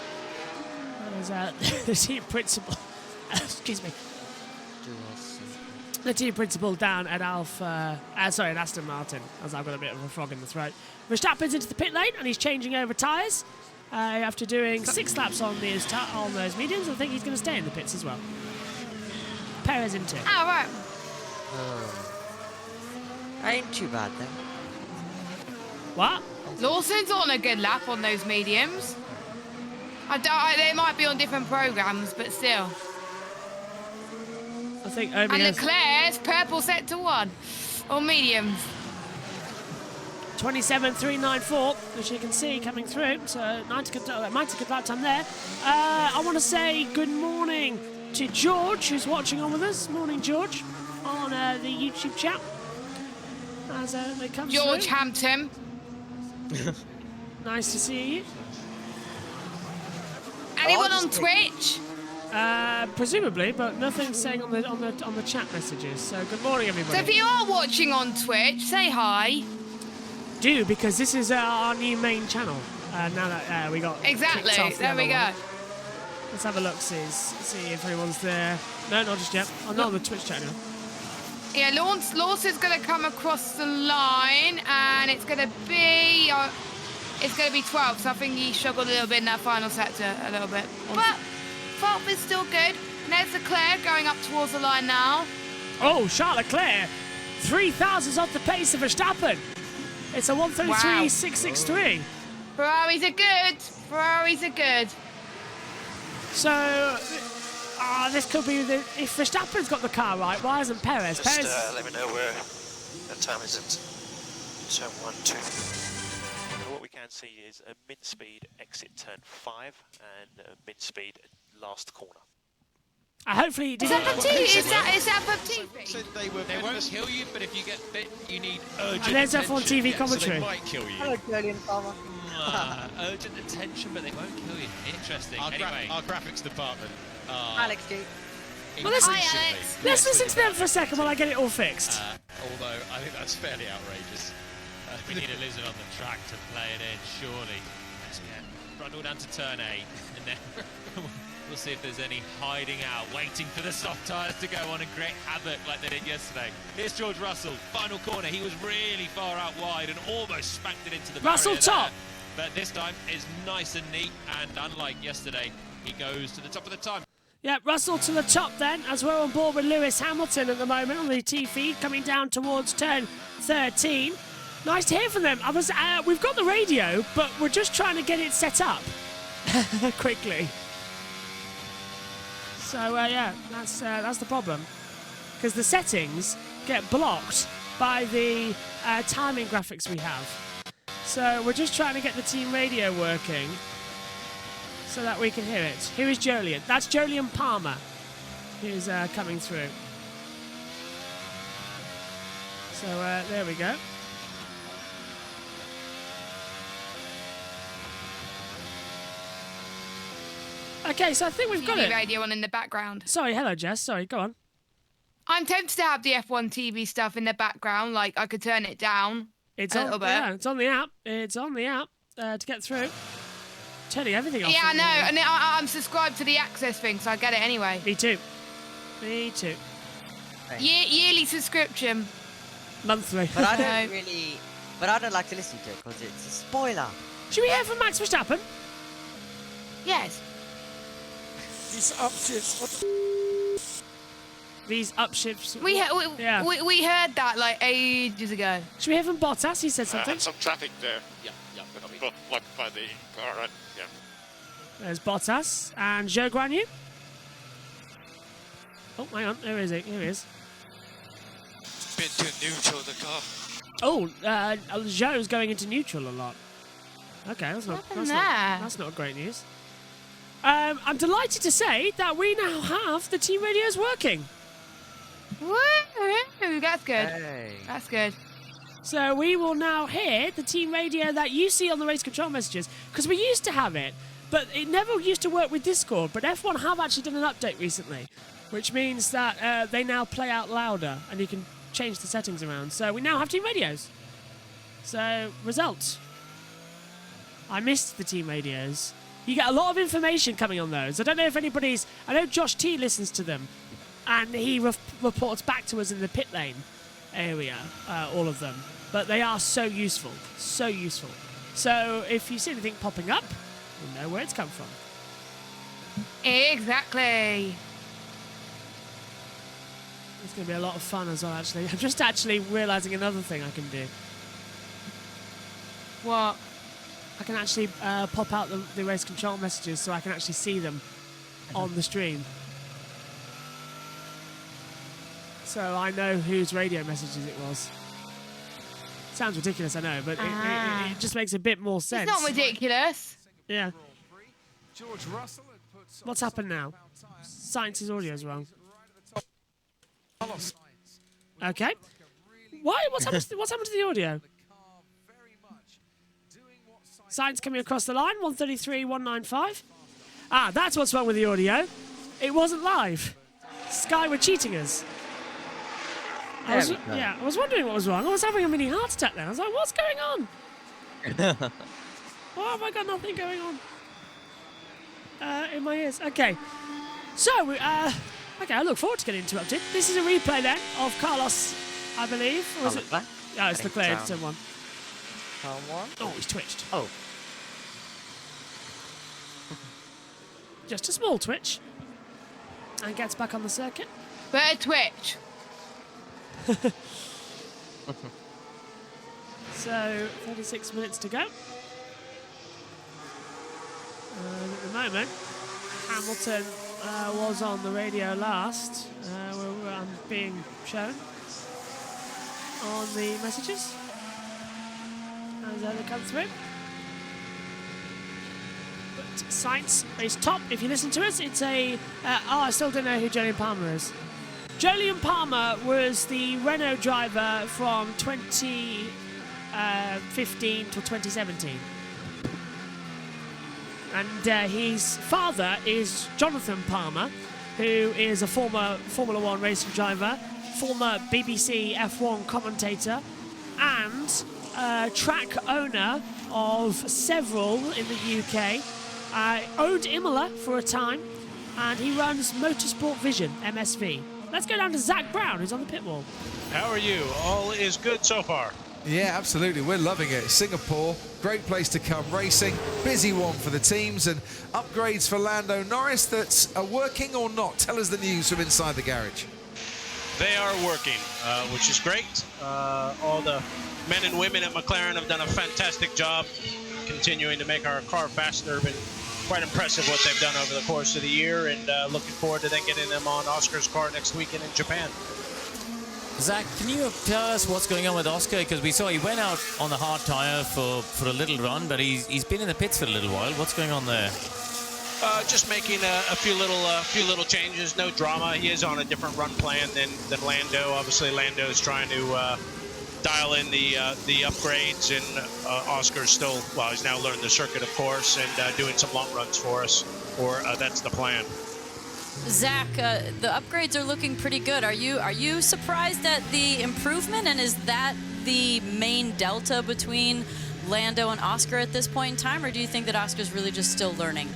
Speaker 1: There's the team principal. Excuse me. the team principal down at at Aston Martin, as I've got a bit of a frog in the throat. Verstappen's into the pit lane and he's changing over tyres. After doing 6 laps on those mediums, I think he's going to stay in the pits as well. Perez in 2.
Speaker 2: Oh, right.
Speaker 3: Ain't too bad then.
Speaker 1: What?
Speaker 2: Lawson's on a good lap on those mediums. They might be on different programs, but still.
Speaker 1: I think Obi
Speaker 2: And
Speaker 1: has
Speaker 2: Leclerc's purple set to 1 on mediums.
Speaker 1: 27.394, which you can see coming through. So 90 good lap time there. I want to say good morning to George, who's watching on with us. Morning, George, on the YouTube chat. As they come
Speaker 2: George
Speaker 1: through.
Speaker 2: Hampton.
Speaker 1: Nice to see you.
Speaker 2: Anyone on Twitch?
Speaker 1: Presumably, but nothing saying on the chat messages. So good morning, everybody.
Speaker 2: So if you are watching on Twitch, say hi.
Speaker 1: Do, because this is our new main channel. Now that we got
Speaker 2: Exactly.
Speaker 1: kicked off the
Speaker 2: There we
Speaker 1: other
Speaker 2: go.
Speaker 1: one. Let's have a look, see if anyone's there. No, not just yet. I'm not on the Twitch channel.
Speaker 2: Yeah, Lawson's going to come across the line, and it's going to be 12. So I think he struggled a little bit in that final sector, a little bit. But Fulp is still good. And there's Leclerc going up towards the line now.
Speaker 1: Oh, Charles Leclerc, 3,000s off the pace of Verstappen. It's a 133.663.
Speaker 2: Ferraris are good. Ferraris are good.
Speaker 1: So, this could be if Verstappen's got the car right, why isn't Perez?
Speaker 10: Just
Speaker 1: Perez.
Speaker 10: let me know where the time is at turn 1, 2.
Speaker 11: What we can see is a mid-speed exit turn 5 and a mid-speed last corner.
Speaker 1: Hopefully,
Speaker 2: Is that for TV? Is that for TV?
Speaker 12: They won't kill you, but if you get bit, you need urgent
Speaker 1: And there's
Speaker 12: attention.
Speaker 1: F1 TV commentary.
Speaker 12: So they might kill you.
Speaker 3: Hello, Julian Palmer.
Speaker 12: Urgent attention, but they won't kill you. Interesting. Anyway,
Speaker 10: Our graphics department.
Speaker 3: Alex G.
Speaker 1: Well, let's
Speaker 12: Yes,
Speaker 1: listen to them for a second while I get it all fixed.
Speaker 12: although I think that's fairly outrageous. We need a lizard on the track to play it in, surely. Let's get Brundle down to turn 8, and then we'll see if there's any hiding out, waiting for the soft tyres to go on and create havoc like they did yesterday. Here's George Russell, final corner. He was really far out wide and almost spanked it into the
Speaker 1: Russell
Speaker 12: barrier
Speaker 1: top.
Speaker 12: there. But this time is nice and neat, and unlike yesterday, he goes to the top of the time.
Speaker 1: Yeah, Russell to the top then, as we're on board with Lewis Hamilton at the moment on the T feed, coming down towards turn 13. Nice to hear from them. We've got the radio, but we're just trying to get it set up quickly. So yeah, that's the problem, because the settings get blocked by the timing graphics we have. So we're just trying to get the team radio working so that we can hear it. Here is Jolyon. That's Jolyon Palmer who's coming through. So there we go. Okay, so I think we've got
Speaker 2: TV
Speaker 1: it.
Speaker 2: radio on in the background.
Speaker 1: Sorry, hello Jess. Sorry, go on.
Speaker 2: I'm tempted to have the F1 TV stuff in the background. Like, I could turn it down
Speaker 1: It's
Speaker 2: a
Speaker 1: on.
Speaker 2: little bit.
Speaker 1: Yeah, it's on the app. It's on the app to get through. Turning everything off.
Speaker 2: Yeah, I know. And I'm subscribed to the Access thing, so I get it anyway.
Speaker 1: Me too. Me too.
Speaker 2: Yearly subscription.
Speaker 1: Monthly.
Speaker 3: But I
Speaker 2: No.
Speaker 3: don't really. But I don't like to listen to it because it's a spoiler.
Speaker 1: Should we hear from Max Verstappen?
Speaker 2: Yes.
Speaker 1: These upshifts. These upshifts.
Speaker 2: We heard that like ages ago.
Speaker 1: Should we hear from Bottas? He said something.
Speaker 10: Some traffic there. Yeah. Blocked by the car, right? Yeah.
Speaker 1: There's Bottas and Zhou Guanyu. Oh, hang on. There is it. Here he is.
Speaker 10: Bit too neutral, the car.
Speaker 1: Oh, Zhou's going into neutral a lot. Okay, that's not great news. I'm delighted to say that we now have the team radios working.
Speaker 2: Woo! That's good.
Speaker 3: Hey.
Speaker 2: That's good.
Speaker 1: So we will now hear the team radio that you see on the race control messages, because we used to have it, but it never used to work with Discord. But F1 have actually done an update recently, which means that they now play out louder and you can change the settings around. So we now have team radios. So, results. I missed the team radios. You get a lot of information coming on those. I don't know if anybody's... I know Josh T listens to them. and he reports back to us in the pit lane area, all of them. But they are so useful, so useful. So if you see anything popping up, you'll know where it's come from.
Speaker 2: Exactly.
Speaker 1: It's going to be a lot of fun as well, actually. I'm just actually realising another thing I can do.
Speaker 2: What?
Speaker 1: I can actually pop out the race control messages so I can actually see them on the stream. So I know whose radio messages it was. Sounds ridiculous, I know, but it just makes a bit more sense.
Speaker 2: It's not ridiculous.
Speaker 1: Yeah.
Speaker 5: George Russell had put
Speaker 1: What's happened now? Science's audio is wrong. Okay. Why? What's happened to the audio? Science coming across the line, 133, 195. Ah, that's what's wrong with the audio. It wasn't live. Sky were cheating us. I was wondering what was wrong. I was having a mini heart attack then. I was like, what's going on? Why have I got nothing going on in my ears? Okay. So, okay, I look forward to getting interrupted. This is a replay then of Carlos, I believe. Or is it? Oh, it's Leclerc in turn 1. Oh, he's twitched.
Speaker 3: Oh.
Speaker 1: Just a small twitch. And gets back on the circuit.
Speaker 2: But a twitch.
Speaker 1: So, 36 minutes to go. And at the moment, Hamilton was on the radio last. We're being shown on the messages as they come through. But Sainz is top. If you listen to us, it's a... I still don't know who Jolyon Palmer is. Jolyon Palmer was the Renault driver from 2015 to 2017. And his father is Jonathan Palmer, who is a former Formula One racing driver, former BBC F1 commentator, and track owner of several in the UK. Owned Imola for a time, and he runs Motorsport Vision, MSV. Let's go down to Zach Brown, who's on the pit wall.
Speaker 13: How are you? All is good so far.
Speaker 5: Yeah, absolutely. We're loving it. Singapore, great place to come racing. Busy one for the teams and upgrades for Lando Norris that are working or not. Tell us the news from inside the garage.
Speaker 13: They are working, which is great. All the men and women at McLaren have done a fantastic job continuing to make our car faster. Been quite impressive what they've done over the course of the year, and looking forward to then getting them on Oscar's car next weekend in Japan.
Speaker 6: Zach, can you tell us what's going on with Oscar? Because we saw he went out on the hard tyre for a little run, but he's been in the pits for a little while. What's going on there?
Speaker 13: Just making a few little changes. No drama. He is on a different run plan than Lando. Obviously, Lando is trying to dial in the upgrades, and Oscar's still, well, he's now learned the circuit, of course, and doing some long runs for us, or that's the plan.
Speaker 7: Zach, the upgrades are looking pretty good. Are you surprised at the improvement, and is that the main delta between Lando and Oscar at this point in time, or do you think that Oscar's really just still learning?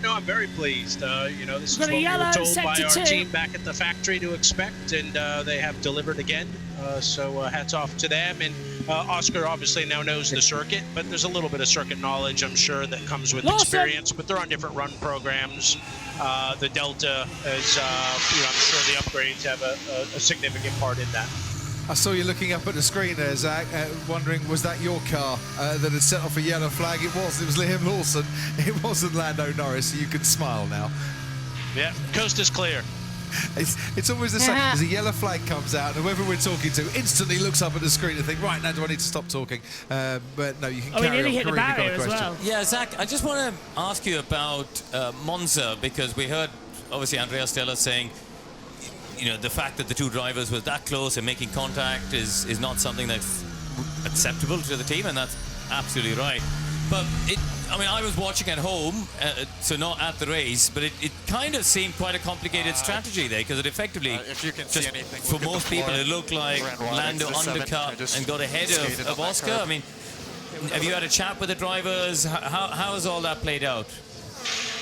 Speaker 13: No, I'm very pleased. You know, this is what we were told by our team back at the factory to expect, and they have delivered again. So hats off to them. And Oscar obviously now knows the circuit, but there's a little bit of circuit knowledge, I'm sure, that comes with experience. But they're on different run programs. The Delta is, you know, I'm sure the upgrades have a significant part in that.
Speaker 5: I saw you looking up at the screen there, Zach, wondering, was that your car that had set off a yellow flag? It was Liam Lawson. It wasn't Lando Norris, so you can smile now.
Speaker 13: Yeah, coast is clear.
Speaker 5: It's always the same. As a yellow flag comes out, and whoever we're talking to instantly looks up at the screen and think, right, now do I need to stop talking? But no, you can carry on.
Speaker 1: Hit the barrier as well.
Speaker 6: Yeah, Zach, I just want to ask you about Monza, because we heard, obviously, Andrea Stella saying, you know, the fact that the two drivers were that close and making contact is not something that's acceptable to the team, and that's absolutely right. But I mean, I was watching at home, so not at the race, but it kind of seemed quite a complicated strategy there, because it effectively,
Speaker 10: if you can see anything,
Speaker 6: for most people, it looked like Lando undercut and got ahead of Oscar. I mean, have you had a chat with the drivers? How has all that played out?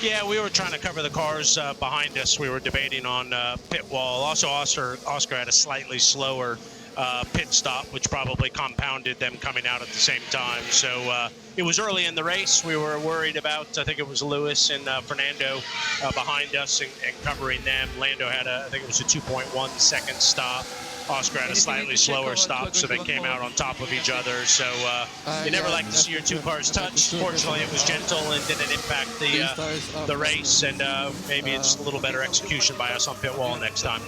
Speaker 13: Yeah, we were trying to cover the cars behind us. We were debating on pit wall. Also, Oscar had a slightly slower pit stop, which probably compounded them coming out at the same time. So it was early in the race. We were worried about, I think it was Lewis and Fernando behind us and covering them. Lando had I think it was a 2.1 second stop. Oscar had a slightly slower stop, so they came out on top of each other. So you never like to see your two cars touch. Fortunately, it was gentle and didn't impact the race, and maybe it's a little better execution by us on pit wall next time.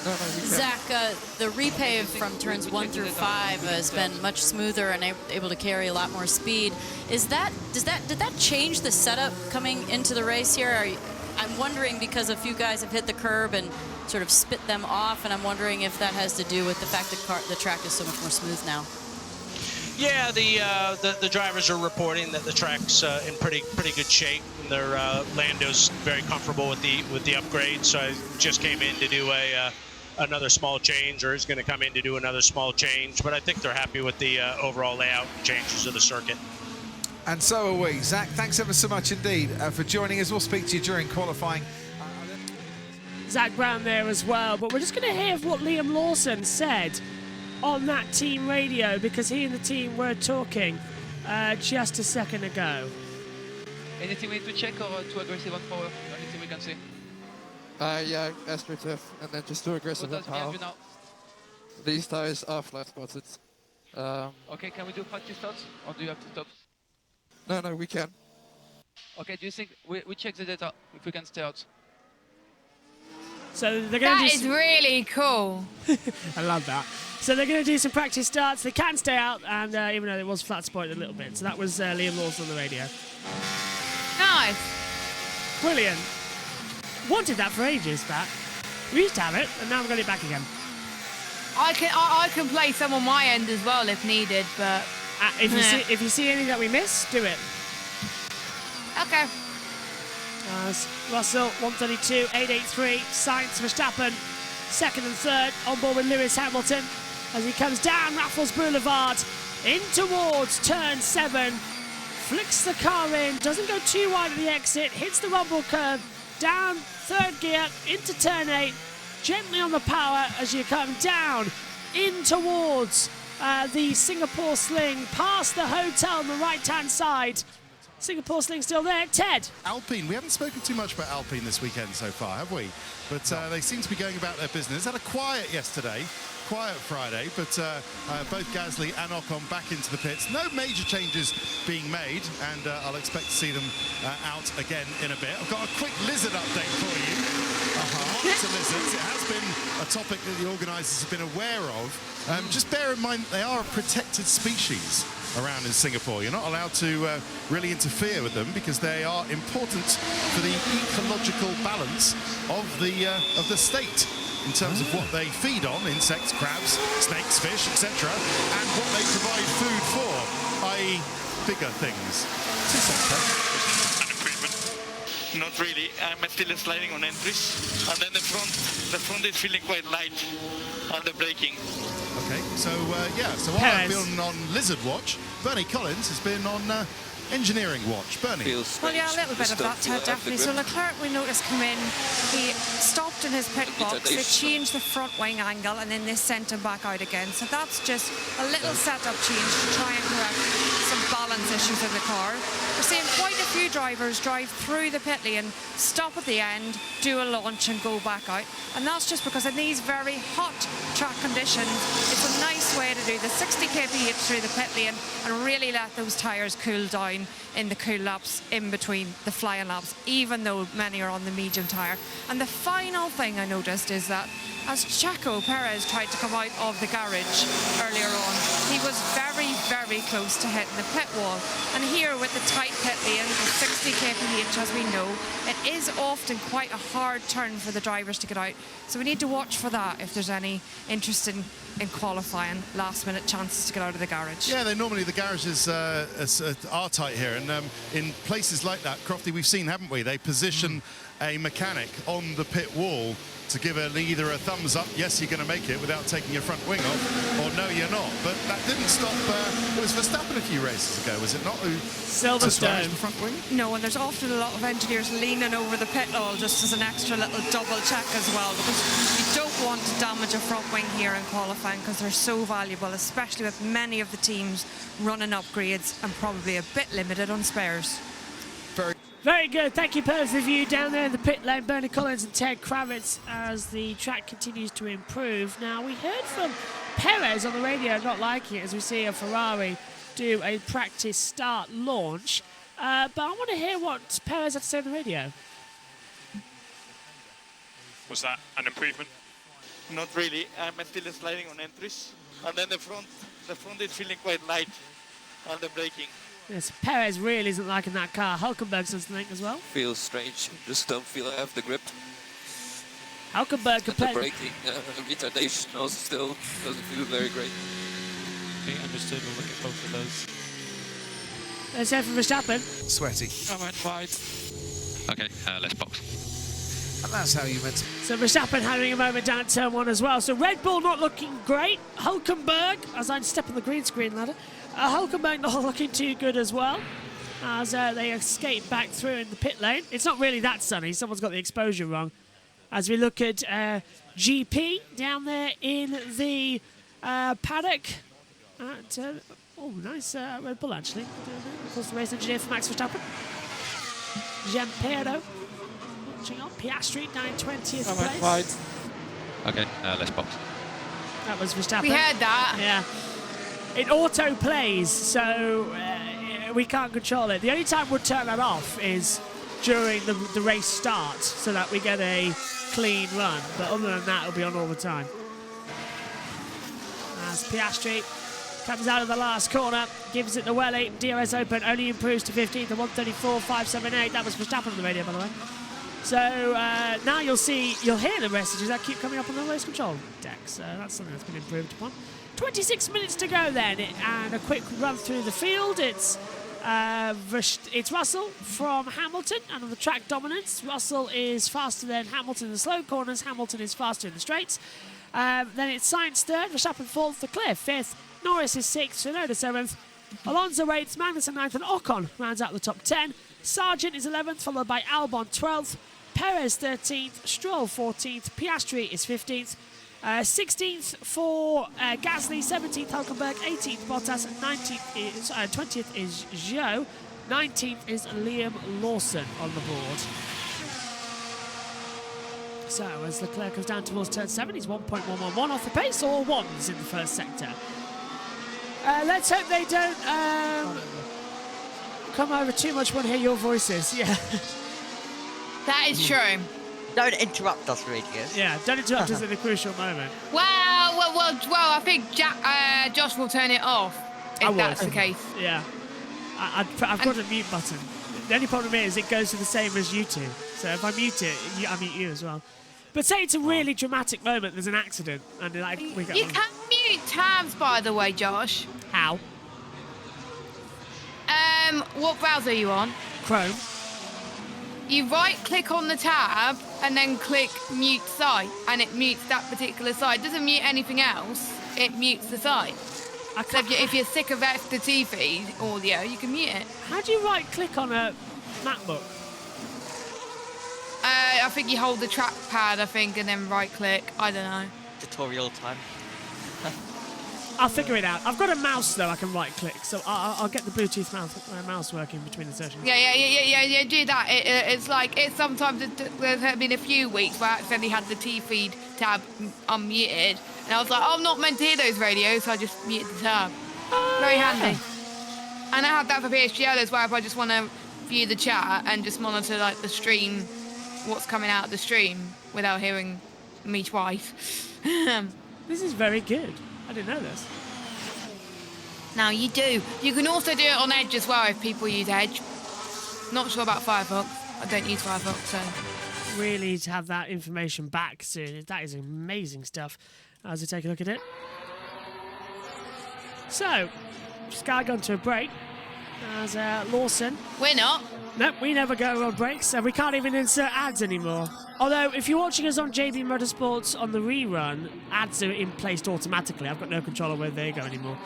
Speaker 7: Zach, the repave from turns 1 through 5 has been much smoother and able to carry a lot more speed. Did that change the setup coming into the race here? I'm wondering, because a few guys have hit the curb and sort of spit them off, and I'm wondering if that has to do with the fact that the track is so much more smooth now.
Speaker 13: Yeah, the drivers are reporting that the track's in pretty good shape. Lando's very comfortable with the upgrade, so I just came in to do another small change, or is going to come in to do another small change. But I think they're happy with the overall layout and changes of the circuit.
Speaker 5: And so are we. Zach, thanks ever so much indeed for joining us. We'll speak to you during qualifying.
Speaker 1: Zach Brown there as well, but we're just going to hear what Liam Lawson said on that team radio, because he and the team were talking just a second ago.
Speaker 14: Anything we need to check, or too aggressive on power? Anything we can see?
Speaker 15: Yeah, assertive, and then just too aggressive on power. These tires are flat spotted.
Speaker 14: Okay, can we do practice starts, or do you have to stop?
Speaker 15: No, we can.
Speaker 14: Okay, do you think we check the data if we can stay out?
Speaker 1: So they're going to
Speaker 2: That is really cool.
Speaker 1: I love that. So they're going to do some practice starts. They can stay out, and even though it was flat spotted a little bit. So that was Liam Lawson on the radio.
Speaker 2: Nice.
Speaker 1: Brilliant. Wanted that for ages, that. We used to have it, and now we've got it back again.
Speaker 2: I can play some on my end as well if needed, but
Speaker 1: if you see any that we miss, do it.
Speaker 2: Okay.
Speaker 1: Russell 132.883. Sainz, Verstappen second and third, on board with Lewis Hamilton as he comes down Raffles Boulevard in towards turn 7. Flicks the car in, doesn't go too wide at the exit, hits the rumble curve, down third gear into turn 8, gently on the power as you come down in towards the Singapore Sling, past the hotel on the right-hand side. Singapore Sling still there. Ted.
Speaker 4: Alpine. We haven't spoken too much about Alpine this weekend so far, have we? But they seem to be going about their business. Had a quiet yesterday. Quiet Friday, but both Gasly and Ocon back into the pits. No major changes being made, and I'll expect to see them out again in a bit. I've got a quick lizard update for you. To lizards. It has been a topic that the organisers have been aware of. Just bear in mind they are a protected species around in Singapore. You're not allowed to really interfere with them because they are important for the ecological balance of the state, in terms of what they feed on, insects, crabs, snakes, fish, etc., and what they provide food for, i.e. bigger things.
Speaker 8: Not really. I'm still sliding on entries, and then the front is feeling quite light on the braking.
Speaker 4: Okay, so so while I've been on Lizard Watch, Bernie Collins has been on Engineering Watch. Bernie.
Speaker 9: Well, yeah, a little bit of that, definitely. So Leclerc, we noticed, come in, he stopped in his pit box, they changed the front wing angle, and then they sent him back out again. So that's just a little setup change to try and correct some balance issues in the car. We're seeing quite a few drivers drive through the pit lane, stop at the end, do a launch and go back out. And that's just because in these very hot track conditions, it's a nice way to do the 60 kph through the pit lane and really let those tyres cool down in the cool laps in between the flying laps, even though many are on the medium tyre. And the final thing I noticed is that as Checo Perez tried to come out of the garage earlier on, he was very, very close to hitting the pit wall. And here with the tight pit lane, the 60 kph as we know, it is often quite a hard turn for the drivers to get out. So we need to watch for that if there's any interest in qualifying, last minute chances to get out of the garage.
Speaker 4: Yeah, normally the garages are tight here, and in places like that, Crofty, we've seen, haven't we? They position a mechanic on the pit wall to give either a thumbs up, yes, you're going to make it without taking your front wing off, or no, you're not. But that didn't stop. It was Verstappen a few races ago, was it not? Who
Speaker 1: Silverstone.
Speaker 4: the front wing?
Speaker 9: No, and there's often a lot of engineers leaning over the pit wall just as an extra little double check as well, because you don't want to damage a front wing here in qualifying because they're so valuable, especially with many of the teams running upgrades and probably a bit limited on spares.
Speaker 1: Very good. Thank you, both of you down there in the pit lane, Bernie Collins and Ted Kravitz, as the track continues to improve. Now, we heard from Perez on the radio not liking it as we see a Ferrari do a practice start launch. But I want to hear what Perez had to say on the radio.
Speaker 10: Was that an improvement? Not really. I'm still sliding on entries. And then the front is feeling quite light on the braking.
Speaker 1: Yes, Perez really isn't liking that car. Hulkenberg says something as well.
Speaker 16: Feels strange. Just don't feel I have the grip.
Speaker 1: Hulkenberg
Speaker 16: The braking retardation also still doesn't feel very great.
Speaker 12: Okay, understood. We'll look at both of those.
Speaker 1: Let's hear from Verstappen.
Speaker 5: Sweaty.
Speaker 14: I'm at wide.
Speaker 12: Okay, let's box.
Speaker 5: And that's how you meant to.
Speaker 1: So Verstappen having a moment down at turn 1 as well. So Red Bull not looking great. Hulkenberg, as I step on the green screen ladder, Hulkenberg not looking too good as well, as they escape back through in the pit lane. It's not really that sunny. Someone's got the exposure wrong. As we look at GP down there in the paddock. Oh, nice Red Bull, actually. Of course, the race engineer for Max Verstappen. Gianpiero watching on. Piastri down in 20th place.
Speaker 14: Wide.
Speaker 12: Okay, let's box.
Speaker 1: That was Verstappen.
Speaker 2: We heard that.
Speaker 1: Yeah. It auto plays, so we can't control it. The only time we'll turn that off is during the race start, so that we get a clean run. But other than that, it'll be on all the time. As Piastri comes out of the last corner, gives it the welly. DRS open, only improves to 15th and 134.578. That was Verstappen on the radio, by the way. So now you'll hear the messages that keep coming up on the race control deck. So that's something that's been improved upon. 26 minutes to go then, and a quick run through the field. It's Russell from Hamilton, and on the track dominance, Russell is faster than Hamilton in the slow corners. Hamilton is faster in the straights. Then it's Sainz third, Verstappen fourth, Leclerc fifth, Norris is sixth, Tsunoda seventh, Alonso eighth, Magnussen ninth, and Ocon rounds out the top 10. Sargent is 11th, followed by Albon 12th, Perez 13th, Stroll 14th, Piastri is 15th. 16th for Gasly, 17th Hulkenberg, 18th Bottas, 20th is Zhou, 19th is Liam Lawson on the board. So as Leclerc comes down towards turn 7, he's 1.111 off the pace, all ones in the first sector. Let's hope they don't come over too much when I hear your voices. Yeah.
Speaker 2: That is true.
Speaker 3: Don't interrupt us, Radius.
Speaker 1: Yeah, don't interrupt us at a crucial moment.
Speaker 2: Well, I think Josh will turn it off if that's the case.
Speaker 1: Yeah. I've got a mute button. The only problem is it goes to the same as you two. So if I mute it, I mute you as well. But say it's a really dramatic moment, there's an accident, and like we go.
Speaker 2: You can mute tabs, by the way, Josh.
Speaker 1: How?
Speaker 2: What browser are you on?
Speaker 1: Chrome.
Speaker 2: You right-click on the tab and then click mute site, and it mutes that particular site. It doesn't mute anything else. It mutes the site. So if you're sick of FTT feed audio, you can mute it.
Speaker 1: How do you right-click on a MacBook?
Speaker 2: I think you hold the trackpad, and then right-click. I don't know.
Speaker 3: Tutorial time.
Speaker 1: I'll figure it out. I've got a mouse though I can right-click, so I'll get the Bluetooth mouse working between the sessions.
Speaker 2: Yeah. Do that. It's sometimes there's been a few weeks where I accidentally had the T-feed tab unmuted, and I was like, I'm not meant to hear those radios, so I just muted the tab. Very handy. And I have that for PSGL as well. If I just want to view the chat and just monitor like the stream, what's coming out of the stream without hearing me twice.
Speaker 1: This is very good. I didn't know this.
Speaker 2: Now you do. You can also do it on Edge as well if people use Edge. Not sure about Firefox. I don't use Firefox, so.
Speaker 1: Really need to have that information back soon. That is amazing stuff. As we take a look at it. So, Sky gone to a break. as Lawson.
Speaker 2: We're not.
Speaker 1: Nope, we never go on breaks, and we can't even insert ads anymore. Although, if you're watching us on JB Motorsports on the rerun, ads are in placed automatically. I've got no control of where they go anymore.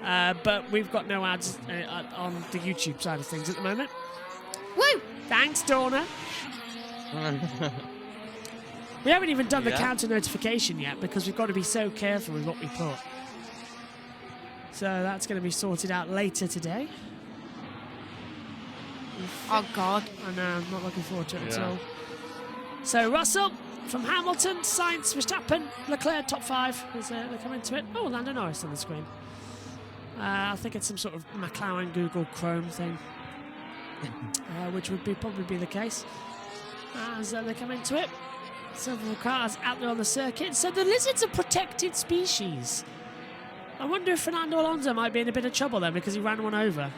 Speaker 1: But we've got no ads on the YouTube side of things at the moment.
Speaker 2: Woo!
Speaker 1: Thanks, Dorna. We haven't even done the counter notification yet because we've got to be so careful with what we put. So that's going to be sorted out later today.
Speaker 2: Oh, God.
Speaker 1: I know, I'm not looking forward to it at all. So Russell from Hamilton, Sainz, Verstappen, Leclerc, top 5 as they come into it. Oh, Lando Norris on the screen. I think it's some sort of McLaren Google Chrome thing, which would probably be the case as they come into it. Several cars out there on the circuit. So the lizard's a protected species. I wonder if Fernando Alonso might be in a bit of trouble then because he ran one over.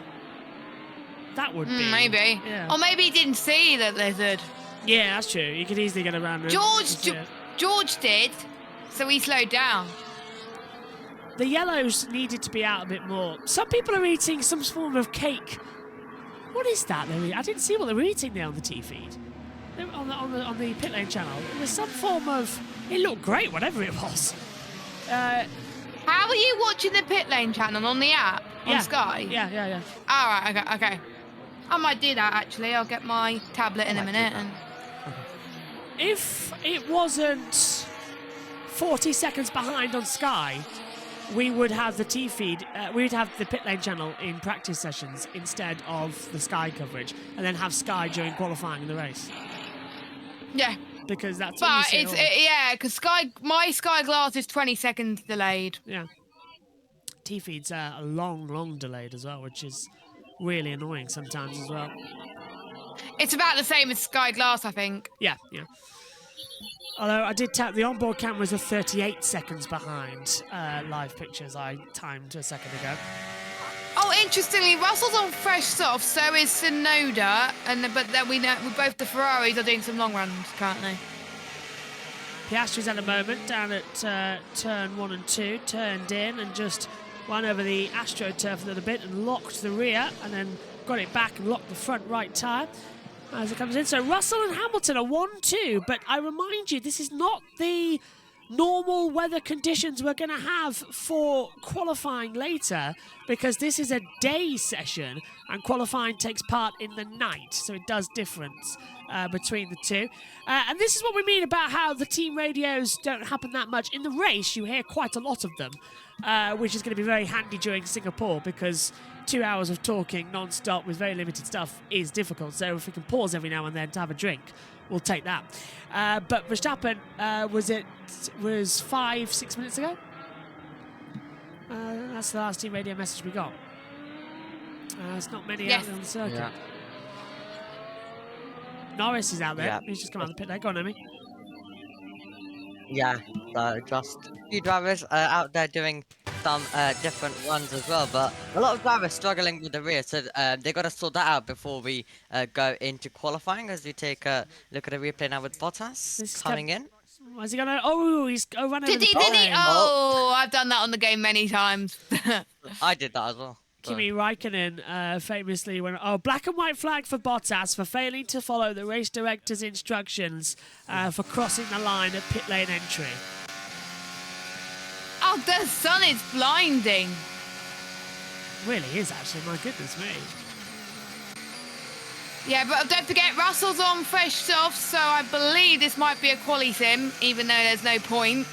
Speaker 1: That would be.
Speaker 2: Maybe.
Speaker 1: Yeah.
Speaker 2: Or maybe he didn't see the lizard.
Speaker 1: Yeah, that's true. You could easily get around it.
Speaker 2: George did, so he slowed down.
Speaker 1: The yellows needed to be out a bit more. Some people are eating some form of cake. What is that? I didn't see what they were eating there on the T feed. On the pit lane channel. It was some form of... It looked great, whatever it was.
Speaker 2: How are you watching the pit lane channel on the app? On Sky?
Speaker 1: Yeah.
Speaker 2: All right, okay. I might do that, actually. I'll get my tablet in a minute. And
Speaker 1: if it wasn't 40 seconds behind on Sky, we would have the T feed, we would have the pit lane channel in practice sessions instead of the Sky coverage, and then have Sky during qualifying in the race.
Speaker 2: Yeah.
Speaker 1: Because that's.
Speaker 2: But it's because my Sky Glass is 20 seconds delayed.
Speaker 1: Yeah. T feeds are long delayed as well, which is really annoying sometimes as well.
Speaker 2: It's about the same as Sky Glass, I think.
Speaker 1: Yeah. Although I did tap the onboard cameras are 38 seconds behind live pictures I timed a second ago.
Speaker 2: Oh, interestingly, Russell's on fresh soft, so is Tsunoda, but then we know both the Ferraris are doing some long runs currently.
Speaker 1: Piastri's at the moment down at turn 1 and 2, turned in and just went over the AstroTurf a little bit and locked the rear, and then got it back and locked the front right tyre as it comes in. So Russell and Hamilton are 1-2, but I remind you, this is not the normal weather conditions we're going to have for qualifying later, because this is a day session and qualifying takes part in the night, so it does difference between the two. And this is what we mean about how the team radios don't happen that much. In the race, you hear quite a lot of them, which is going to be very handy during Singapore, because 2 hours of talking non-stop with very limited stuff is difficult. So if we can pause every now and then to have a drink, we'll take that. But Verstappen was 5-6 minutes ago. That's the last team radio message we got. There's not many out there on the circuit.
Speaker 3: Yeah.
Speaker 1: Norris is out there.
Speaker 3: Yeah.
Speaker 1: He's just come out of the pit lane. Go on, Amy.
Speaker 3: Yeah, so just a few drivers out there doing some different runs as well, but a lot of drivers struggling with the rear, so they got to sort that out before we go into qualifying. As we take a look at the replay now with Bottas coming in.
Speaker 1: Is he gonna? Oh, he's run over
Speaker 2: Did he? Oh, I've done that on the game many times.
Speaker 3: I did that as well.
Speaker 1: Kimi Raikkonen famously went, black and white flag for Bottas for failing to follow the race director's instructions for crossing the line at pit lane entry.
Speaker 2: Oh, the sun is blinding.
Speaker 1: Really is, actually. My goodness me.
Speaker 2: Yeah, but don't forget, Russell's on fresh soft, so I believe this might be a quali sim, even though there's no point,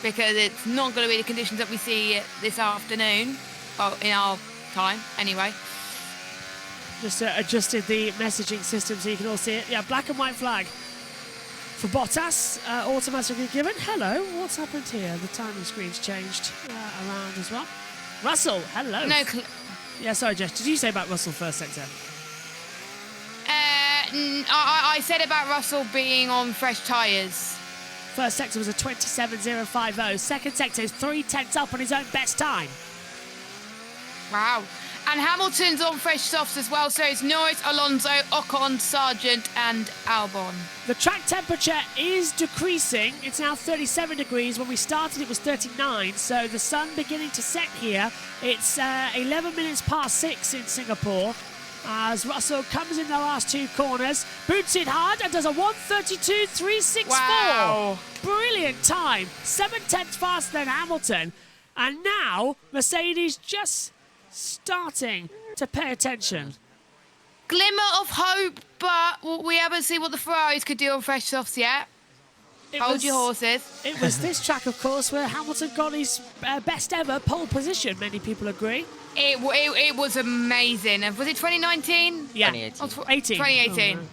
Speaker 2: because it's not going to be the conditions that we see this afternoon. Well, in our time, anyway.
Speaker 1: Just adjusted the messaging system so you can all see it. Yeah, black and white flag for Bottas, automatically given. Hello, what's happened here? The timing screen's changed around as well. Russell, hello.
Speaker 2: No.
Speaker 1: Yeah, sorry, Jess. Did you say about Russell first sector?
Speaker 2: I said about Russell being on fresh tyres.
Speaker 1: First sector was a 27.050. Second sector is 3 tenths up on his own best time.
Speaker 2: Wow. And Hamilton's on fresh softs as well, so it's Norris, Alonso, Ocon, Sargent and Albon.
Speaker 1: The track temperature is decreasing. It's now 37 degrees. When we started, it was 39. So the sun beginning to set here. It's 11 minutes past 6 in Singapore. As Russell comes in the last two corners, boots it hard and does a 1:32.364.
Speaker 2: Wow.
Speaker 1: Brilliant time. 7/10 faster than Hamilton. And now Mercedes just starting to pay attention.
Speaker 2: Glimmer of hope, but we haven't seen what the Ferraris could do on fresh softs yet. Hold your horses.
Speaker 1: It was this track, of course, where Hamilton got his best ever pole position. Many people agree.
Speaker 2: It was amazing. And was it 2019?
Speaker 1: Yeah.
Speaker 3: 2018.
Speaker 2: 2018.
Speaker 1: Oh, no.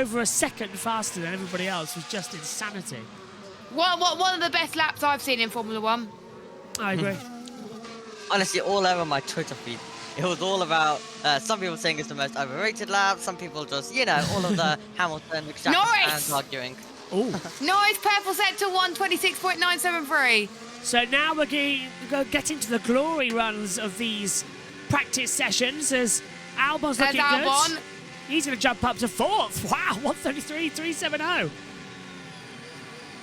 Speaker 1: Over a second faster than everybody else was just insanity.
Speaker 2: One of the best laps I've seen in Formula One.
Speaker 1: I agree.
Speaker 3: Honestly, all over my Twitter feed, it was all about, some people saying it's the most overrated lap, some people just, all of the Hamilton, Verstappen fans arguing.
Speaker 1: Ooh.
Speaker 2: Norris purple set to 1:26.973.
Speaker 1: So now we're get into the glory runs of these practice sessions as Albon's looking good. He's going to jump up to 4th. Wow, 1:33.370.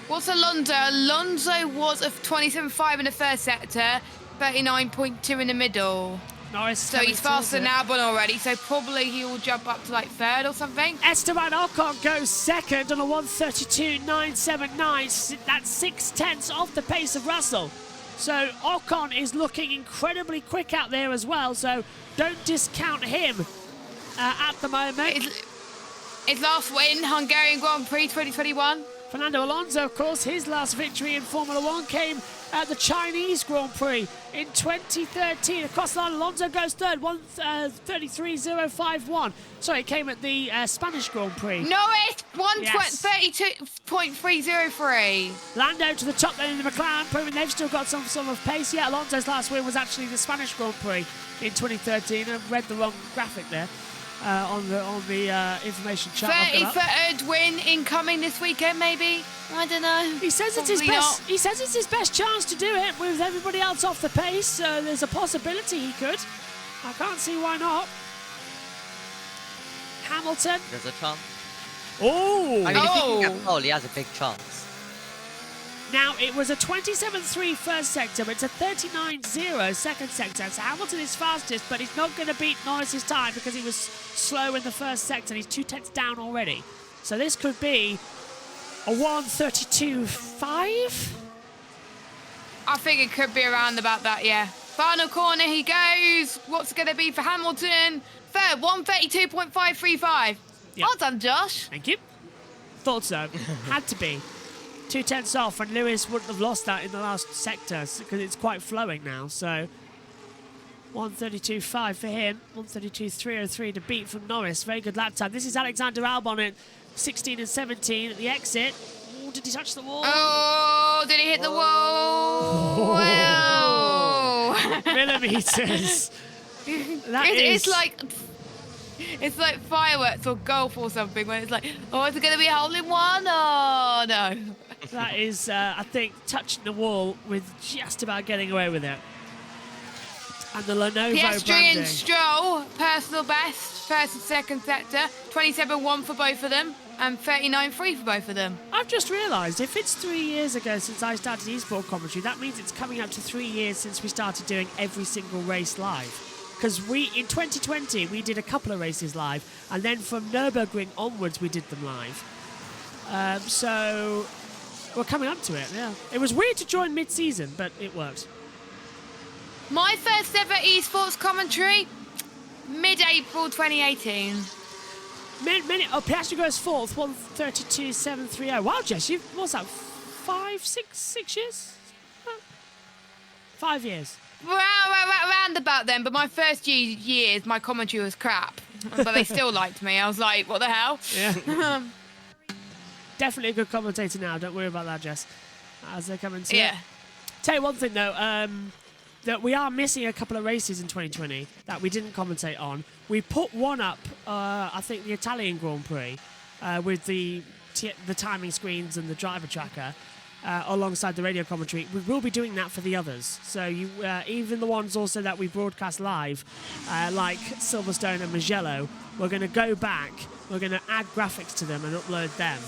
Speaker 2: What's Alonso? Alonso was a 27.5 in the first sector, 39.2 in the middle.
Speaker 1: Nice.
Speaker 2: So he's faster than Albon already, so probably he will jump up to like 3rd or something.
Speaker 1: Esteban Ocon goes 2nd on a 1:32.979. That's 6/10 off the pace of Russell. So Ocon is looking incredibly quick out there as well, so don't discount him at the moment.
Speaker 2: His last win, Hungarian Grand Prix 2021.
Speaker 1: Fernando Alonso, of course, his last victory in Formula One came at the Chinese Grand Prix in 2013. Across the line, Alonso goes 3rd, 1:33.051. Sorry, it came at the Spanish Grand Prix.
Speaker 2: Norris, 1:32.303.
Speaker 1: Lando to the top then in the McLaren, proving they've still got some sort of pace. Yeah, Alonso's last win was actually the Spanish Grand Prix in 2013. I've read the wrong graphic there. On the information chart.
Speaker 2: 33rd win incoming this weekend, maybe. I don't know.
Speaker 1: He says it's his best. He says it's his best chance to do it with everybody else off the pace. So there's a possibility he could. I can't see why not. Hamilton.
Speaker 3: There's a chance.
Speaker 1: Oh.
Speaker 3: I mean, if he can get pole, he has a big chance.
Speaker 1: Now, it was a 27.3 first sector, but it's a 39.0 second sector. So Hamilton is fastest, but he's not going to beat Norris's time because he was slow in the first sector and he's 2/10 down already. So this could be a 1:32.5?
Speaker 2: I think it could be around about that, yeah. Final corner he goes. What's it going to be for Hamilton? 3rd, 1:32.535.
Speaker 1: Yep.
Speaker 2: Well done, Josh.
Speaker 1: Thank you. Thought so. Had to be. 2/10 off, and Lewis wouldn't have lost that in the last sector because it's quite flowing now. So 1:32.5 for him, 1:32.303 to beat from Norris. Very good lap time. This is Alexander Albon at 16 and 17 at the exit. Oh, did he touch the wall?
Speaker 2: Oh, did he hit the wall? Wow.
Speaker 1: Millimeters.
Speaker 2: It's like fireworks or golf or something when it's like, oh, is it going to be a hole in one? Oh, no.
Speaker 1: That is, I think, touching the wall with just about getting away with it. And the Lenovo
Speaker 2: Piastri
Speaker 1: branding.
Speaker 2: and Stroll, personal best, first and second sector, 27.1 for both of them, and 39.3 for both of them.
Speaker 1: I've just realised, if it's 3 years ago since I started eSport commentary, that means it's coming up to 3 years since we started doing every single race live. Because in 2020, we did a couple of races live, and then from Nürburgring onwards, we did them live. So we're coming up to it, yeah. It was weird to join mid-season, but it worked.
Speaker 2: My first ever esports commentary, mid-April 2018.
Speaker 1: Piastri goes 4th, 1:32.730. Wow, Jess, what's that, 6 years? 5 years.
Speaker 2: Round about then, but my first years, my commentary was crap. But they still liked me. I was like, what the hell?
Speaker 1: Yeah. Definitely a good commentator now. Don't worry about that, Jess. As they come into it. Tell you one thing, though. That we are missing a couple of races in 2020 that we didn't commentate on. We put one up, I think, the Italian Grand Prix, with the timing screens and the driver tracker. alongside the radio commentary. We will be doing that for the others. So you, even the ones also that we broadcast live, like Silverstone and Mugello, we're going to go back, we're going to add graphics to them and upload them.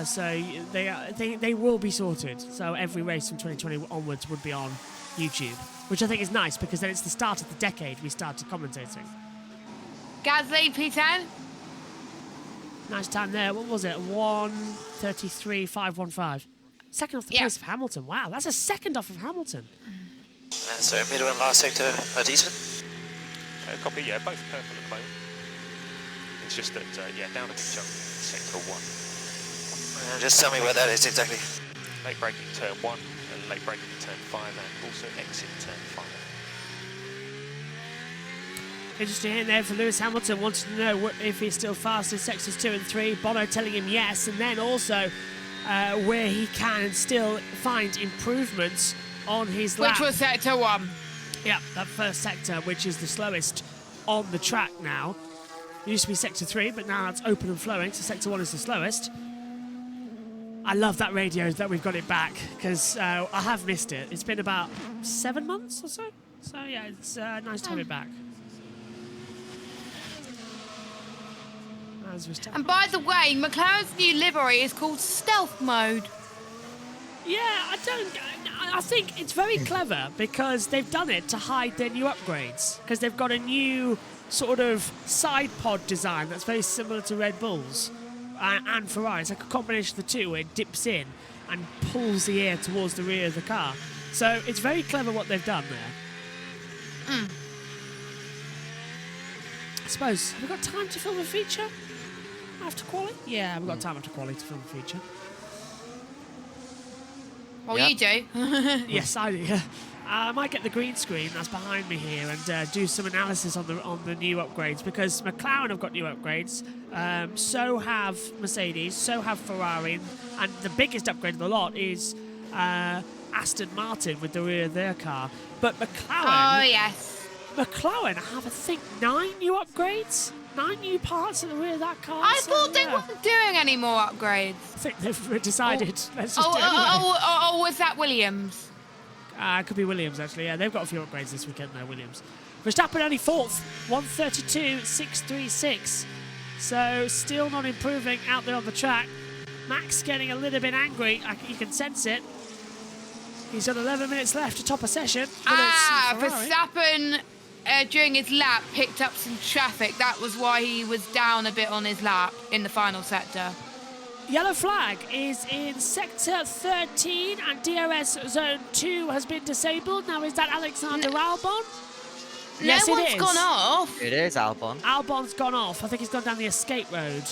Speaker 1: So they will be sorted. So every race from 2020 onwards would be on YouTube, which I think is nice because then it's the start of the decade we started commentating.
Speaker 2: Gasly, P10.
Speaker 1: Nice time there. What was it? 1:33.515. Second off the pace of Hamilton. Wow, that's a second off of Hamilton.
Speaker 17: So middle and last sector are decent.
Speaker 11: Copy, yeah, both purple at the moment. It's just that, down a big jump, sector 1.
Speaker 17: Just tell me where that is exactly.
Speaker 11: Late braking turn 1, and late braking turn 5, and also exit turn 5.
Speaker 1: Interesting in there for Lewis Hamilton, wanting to know if he's still fast in sectors 2 and 3. Bono telling him yes, and then also where he can still find improvements on his lap.
Speaker 2: Which was sector 1.
Speaker 1: Yeah, that first sector, which is the slowest on the track now. It used to be sector 3, but now it's open and flowing, so sector 1 is the slowest. I love that radio that we've got it back, because I have missed it. It's been about 7 months or so. So yeah, it's nice to have it back.
Speaker 2: And by the way, McLaren's new livery is called Stealth Mode.
Speaker 1: Yeah, I think it's very clever because they've done it to hide their new upgrades. Because they've got a new sort of side pod design that's very similar to Red Bull's and Ferrari. It's like a combination of the two where it dips in and pulls the air towards the rear of the car. So it's very clever what they've done there. I suppose, have we got time to film a feature after quali? Yeah, we've got time after quali to film a feature.
Speaker 2: Well, you do.
Speaker 1: Yes, I do. Yeah. I might get the green screen that's behind me here and do some analysis on the new upgrades because McLaren have got new upgrades. So have Mercedes. So have Ferrari. And the biggest upgrade of the lot is Aston Martin with the rear of their car. But McLaren.
Speaker 2: Oh yes.
Speaker 1: McLaren have, I think, 9 new upgrades. 9 new parts at the rear of that car.
Speaker 2: I thought they weren't doing any more upgrades.
Speaker 1: I think they've decided. Let's just do it anyway.
Speaker 2: Was that Williams?
Speaker 1: Could be Williams, actually. Yeah, they've got a few upgrades this weekend, though, Williams. Verstappen only 4th, 1:32.636. So still not improving out there on the track. Max getting a little bit angry. You can sense it. He's got 11 minutes left to top a session.
Speaker 2: Verstappen during his lap picked up some traffic. That was why he was down a bit on his lap in the final sector.
Speaker 1: Yellow flag is in sector 13 and DRS zone 2 has been disabled. Now is that Alexander Albon? Yes,
Speaker 2: no one's gone off.
Speaker 3: It is Albon.
Speaker 1: Albon's gone off. I think he's gone down the escape road.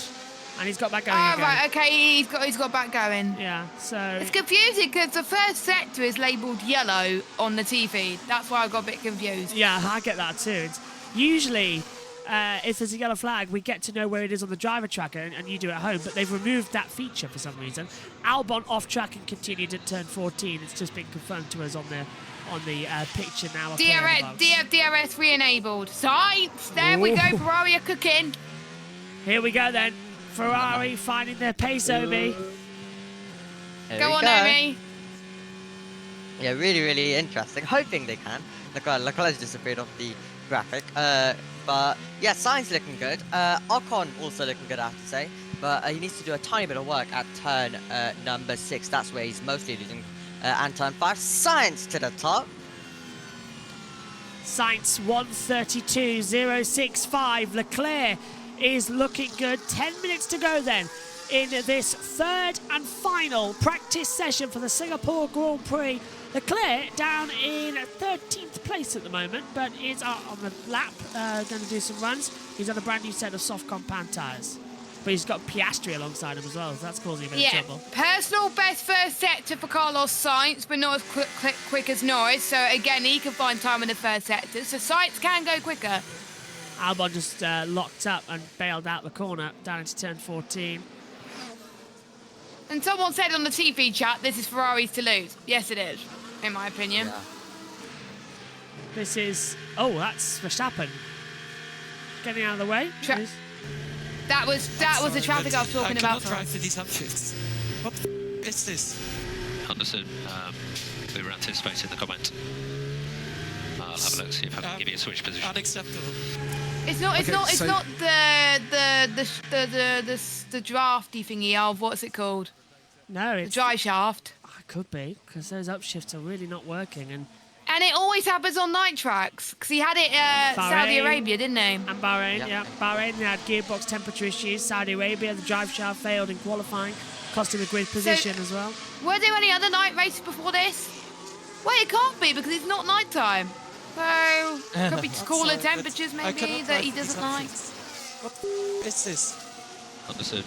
Speaker 1: And he's got back going again.
Speaker 2: Right, okay, he's got back going.
Speaker 1: Yeah, so...
Speaker 2: It's confusing because the first sector is labelled yellow on the TV. That's why I got a bit confused.
Speaker 1: Yeah, I get that too. It's usually, if there's a yellow flag, we get to know where it is on the driver tracker and you do it at home, but they've removed that feature for some reason. Albon off track and continued at turn 14. It's just been confirmed to us on the picture now.
Speaker 2: DRS re-enabled. Science! There we go, Ferrari are cooking.
Speaker 1: Here we go then. Ferrari finding their pace, Obi.
Speaker 2: Go on, Obi.
Speaker 3: Yeah, really, really interesting. Hoping they can. Leclerc's disappeared off the graphic. But yeah, Sainz looking good. Ocon also looking good, I have to say. But he needs to do a tiny bit of work at turn number 6. That's where he's mostly losing. And turn 5. Sainz to the top.
Speaker 1: Sainz 1:32.065. Leclerc is looking good. 10 minutes to go then in this third and final practice session for the Singapore Grand Prix. Leclerc down in 13th place at the moment, but is on the lap, going to do some runs. He's on a brand new set of soft compound tyres. But he's got Piastri alongside him as well, so that's causing a bit of trouble.
Speaker 2: Personal best first sector for Carlos Sainz, but not as quick as Norris. So again, he can find time in the first sector. So Sainz can go quicker.
Speaker 1: Albon just locked up and bailed out the corner down into turn 14.
Speaker 2: And someone said on the TV chat, this is Ferrari's to lose. Yes, it is, in my opinion.
Speaker 3: Yeah.
Speaker 1: This is... Oh, that's Verstappen. Getting out of the way.
Speaker 2: That was the traffic I was talking about.
Speaker 18: I cannot drive for these upshifts. What the is this? understood. We were anticipating the comment. I'll have a look, see if I can give you a switch position.
Speaker 15: Unacceptable.
Speaker 2: It's not the drafty thingy of what's it called?
Speaker 1: No,
Speaker 2: the
Speaker 1: it's
Speaker 2: drive shaft.
Speaker 1: It could be, because those upshifts are really not working. And
Speaker 2: it always happens on night tracks, because he had it Saudi Arabia, didn't he?
Speaker 1: And Bahrain, yeah. Bahrain, they had gearbox temperature issues. Saudi Arabia, the drive shaft failed in qualifying, cost him a grid position as well.
Speaker 2: Were there any other night races before this? Well, it can't be, because it's not night time. So, could be cooler temperatures, maybe, that he doesn't like.
Speaker 15: What is this?
Speaker 18: Understood.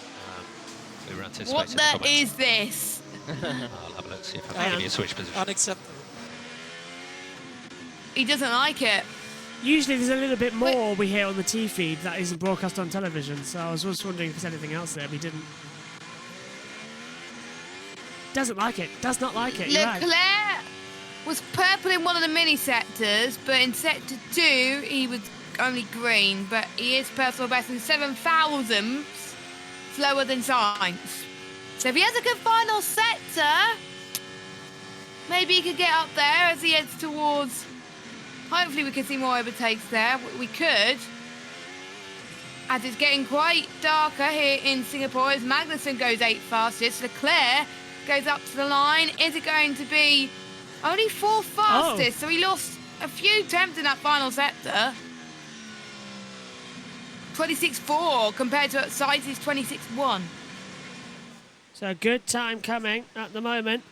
Speaker 18: We were anticipating
Speaker 2: What
Speaker 18: the comment.
Speaker 2: is this?
Speaker 18: I'll have a look, see if I can give you a switch position.
Speaker 15: Unacceptable.
Speaker 2: He doesn't like it.
Speaker 1: Usually there's a little bit more we hear on the T feed that isn't broadcast on television, so I was just wondering if there's anything else there, but he didn't. Doesn't like it. Does not like it. You're right.
Speaker 2: Leclerc was purple in one of the mini sectors, but in sector 2 he was only green, but he is personal best in 7 thousandths slower than Sainz. So if he has a good final sector, maybe he could get up there as he heads towards. Hopefully we can see more overtakes there. We could. As it's getting quite darker here in Singapore as Magnussen goes 8th fastest. Leclerc goes up to the line. Is it going to be only 4th fastest? So he lost a few tenths in that final sector. 26.4 compared to Sainz's 26.1.
Speaker 1: So a good time coming at the moment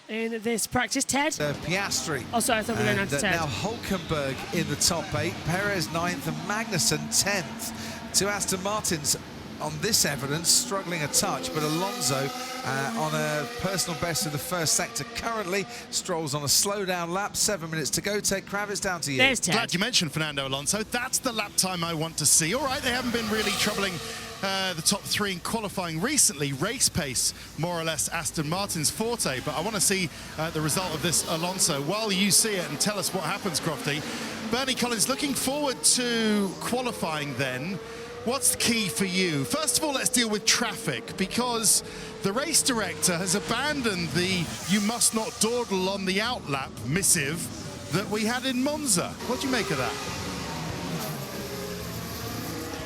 Speaker 1: in this practice. Ted?
Speaker 5: Piastri.
Speaker 1: Oh, sorry, I thought we were going to Ted.
Speaker 5: Now Hulkenberg in the top 8, Perez 9th and Magnussen 10th. To Aston Martin's, on this evidence, struggling a touch, but Alonso on a personal best in the first sector currently. Strolls on a slow-down lap, 7 minutes to go. Ted Kravitz, down to you.
Speaker 1: There's Ted.
Speaker 4: Glad you mentioned Fernando Alonso. That's the lap time I want to see. All right, they haven't been really troubling the top 3 in qualifying recently. Race pace, more or less, Aston Martin's forte, but I want to see the result of this Alonso. While you see it and tell us what happens, Crofty. Bernie Collins, looking forward to qualifying then. What's the key for you? First of all, let's deal with traffic, because the race director has abandoned the "you must not dawdle on the outlap" missive that we had in Monza. What do you make of that?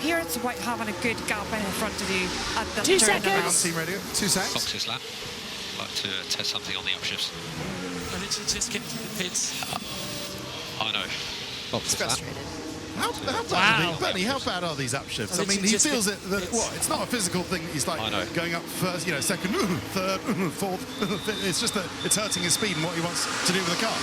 Speaker 9: Here it's about having a good gap in front of you at the
Speaker 1: 2
Speaker 9: turn around.
Speaker 1: seconds.
Speaker 4: Team radio.
Speaker 5: 2 seconds.
Speaker 18: Fox's lap. I'd like to test something on the upshifts.
Speaker 15: Why did you just get to the pits?
Speaker 18: I know. Fox's lap.
Speaker 4: How bad Bernie, how bad are these upshifts? I mean, he feels it that it's not a physical thing. He's like going up first, second, third, fourth. It's just that it's hurting his speed and what he wants to do with the car.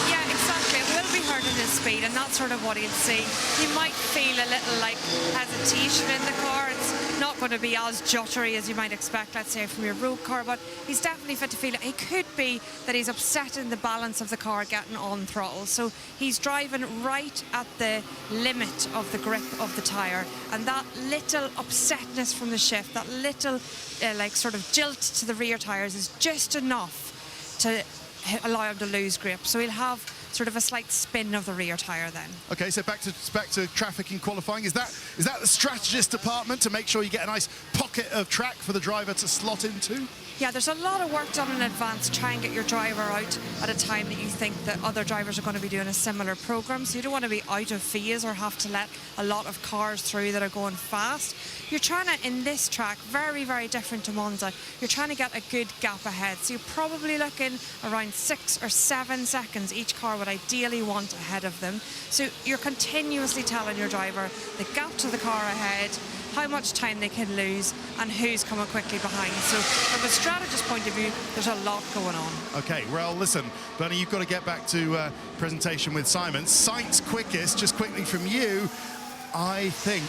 Speaker 9: Yeah, exactly. It will be hurting his speed, and that's sort of what he'd see. He might feel a little like hesitation in the car. It's not going to be as jottery as you might expect, let's say, from your road car, but he's definitely fit to feel it. It could be that he's upsetting the balance of the car getting on throttle. So he's driving right at the limit of the grip of the tyre, and that little upsetness from the shift, that little sort of jolt to the rear tyres is just enough to allow him to lose grip. So he'll have sort of a slight spin of the rear tyre then.
Speaker 4: Okay, so back to traffic in qualifying. Is that the strategist department to make sure you get a nice pocket of track for the driver to slot into?
Speaker 9: Yeah, there's a lot of work done in advance to try and get your driver out at a time that you think that other drivers are going to be doing a similar program. So you don't want to be out of phase or have to let a lot of cars through that are going fast. You're trying to, in this track, very, very different to Monza, you're trying to get a good gap ahead. So you're probably looking around 6 or 7 seconds each car would ideally want ahead of them. So you're continuously telling your driver the gap to the car ahead, how much time they can lose, and who's coming quickly behind. So from a strategist point of view, there's a lot going on.
Speaker 4: Okay, well, listen, Bernie, you've got to get back to presentation with Simon. Sainz quickest, just quickly from you. I think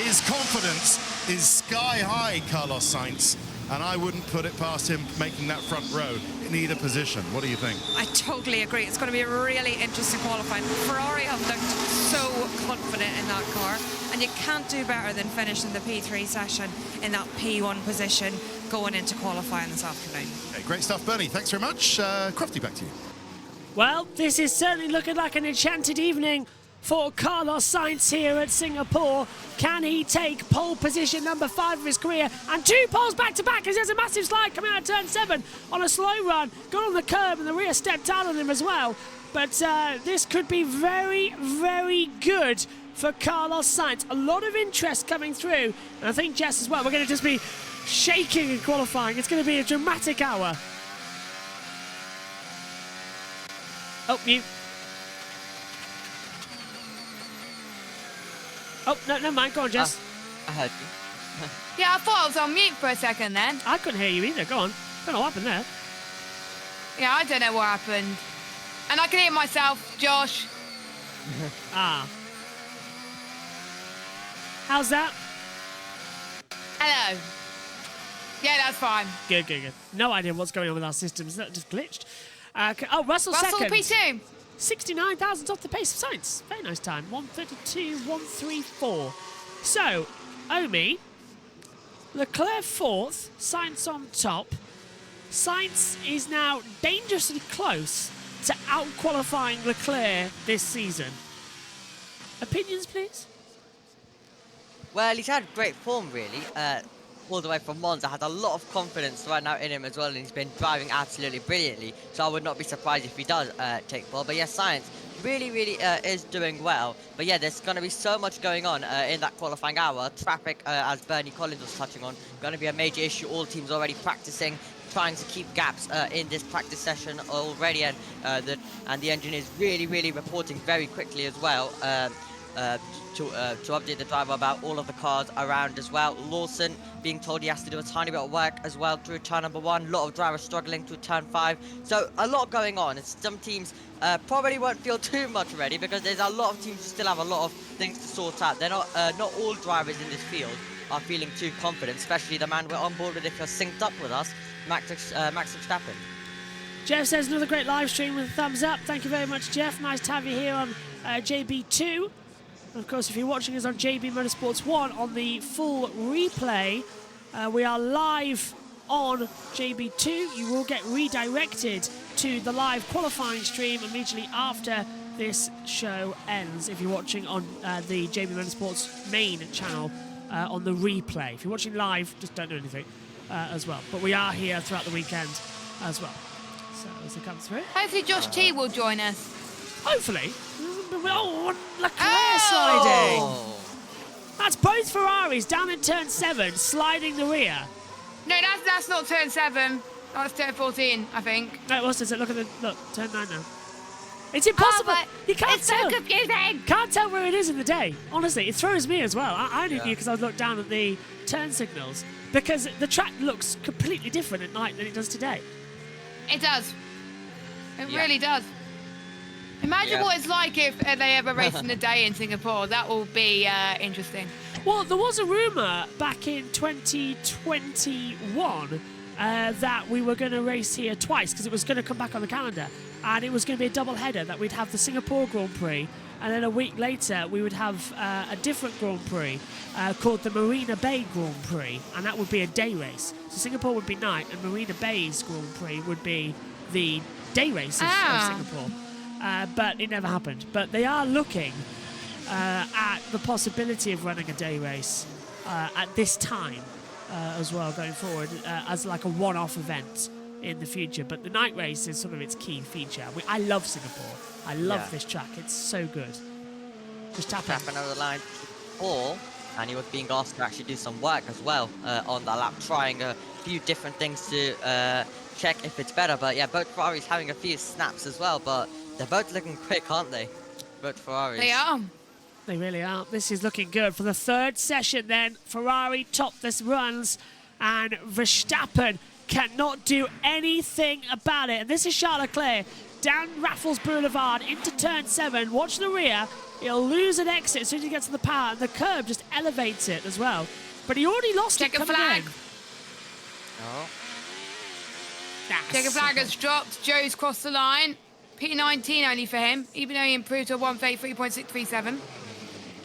Speaker 4: his confidence is sky high, Carlos Sainz, and I wouldn't put it past him making that front row in either position. What do you think?
Speaker 9: I totally agree. It's going to be a really interesting qualifying. Ferrari have looked so confident in that car, and you can't do better than finishing the P3 session in that P1 position going into qualifying this afternoon.
Speaker 4: Okay, great stuff, Bernie. Thanks very much. Crofty, back to you.
Speaker 1: Well, this is certainly looking like an enchanted evening for Carlos Sainz here at Singapore. Can he take pole position number 5 of his career? And 2 poles back to back as there's a massive slide coming out of turn 7 on a slow run. Got on the curb and the rear stepped out on him as well. But this could be very, very good for Carlos Sainz. A lot of interest coming through. And I think Jess as well. We're going to just be shaking in qualifying. It's going to be a dramatic hour. Oh, mute. Oh, no, never mind. Go on, Jess.
Speaker 3: I heard you.
Speaker 2: Yeah, I thought I was on mute for a second then.
Speaker 1: I couldn't hear you either. Go on. Don't know what happened there.
Speaker 2: Yeah, I don't know what happened. And I can hear myself, Josh.
Speaker 1: Ah. How's that?
Speaker 2: Hello. Yeah, that's fine.
Speaker 1: Good, good, good. No idea what's going on with our systems. That just glitched. Russell second.
Speaker 2: P2.
Speaker 1: 69 thousandths off the pace of Sainz. Very nice time. 1:32.134. So, Omi, Leclerc 4th, Sainz on top. Sainz is now dangerously close to out-qualifying Leclerc this season. Opinions, please?
Speaker 3: Well, he's had great form, really. All the way from Monza, has a lot of confidence right now in him as well, and he's been driving absolutely brilliantly. So I would not be surprised if he does take pole. But yes, Sainz really is doing well. But yeah, there's going to be so much going on in that qualifying hour. Traffic, as Bernie Collins was touching on, going to be a major issue. All teams already practicing, trying to keep gaps in this practice session already, and the engine is really reporting very quickly as well. To update the driver about all of the cars around as well. Lawson being told he has to do a tiny bit of work as well through turn number 1. A lot of drivers struggling through turn 5. So a lot going on. And some teams probably won't feel too much ready, because there's a lot of teams who still have a lot of things to sort out. They're not all drivers in this field are feeling too confident, especially the man we're on board with if you're synced up with us, Max Verstappen.
Speaker 1: Jeff says another great live stream with a thumbs up. Thank you very much, Jeff. Nice to have you here on JB2. And of course, if you're watching us on JB Motorsports 1 on the full replay, we are live on JB2. You will get redirected to the live qualifying stream immediately after this show ends if you're watching on the JB Motorsports main channel on the replay. If you're watching live, just don't do anything as well. But we are here throughout the weekend as well. So as it comes through.
Speaker 2: Hopefully Josh T will join us.
Speaker 1: Hopefully. Oh, Leclerc sliding. That's both Ferraris down in turn 7, sliding the rear.
Speaker 2: No, that's not turn 7. That's turn 14, I think.
Speaker 1: No, it was. Look at turn 9 now. It's impossible. You can't tell.
Speaker 2: So confusing.
Speaker 1: Can't tell where it is in the day. Honestly, it throws me as well. I only knew because I looked down at the turn signals, because the track looks completely different at night than it does today.
Speaker 2: It does. It really does. Imagine what it's like if they ever race in the day in Singapore. That will be interesting.
Speaker 1: Well, there was a rumour back in 2021 that we were going to race here twice, because it was going to come back on the calendar. And it was going to be a double header, that we'd have the Singapore Grand Prix, and then a week later we would have a different Grand Prix called the Marina Bay Grand Prix, and that would be a day race. So Singapore would be night, and Marina Bay's Grand Prix would be the day race of Singapore. But it never happened. But they are looking at the possibility of running a day race at this time as well, going forward, as like a one-off event in the future. But the night race is sort of its key feature. I love Singapore. I love this track. It's so good. Just tapping
Speaker 3: over the line before, and he was being asked to actually do some work as well on that lap, trying a few different things to check if it's better. But yeah, both Ferraris having a few snaps as well, but they're both looking quick, aren't they? Both Ferraris.
Speaker 2: They are.
Speaker 1: They really are. This is looking good. For the third session then, Ferrari top this runs, and Verstappen cannot do anything about it. And this is Charles Leclerc down Raffles Boulevard into turn 7. Watch the rear. He'll lose an exit as soon as he gets to the power, and the curb just elevates it as well. But he already lost it coming in.
Speaker 3: Oh.
Speaker 2: Checker flag has dropped. Joe's crossed the line. P19 only for him, even though he improved to a 1:33.637.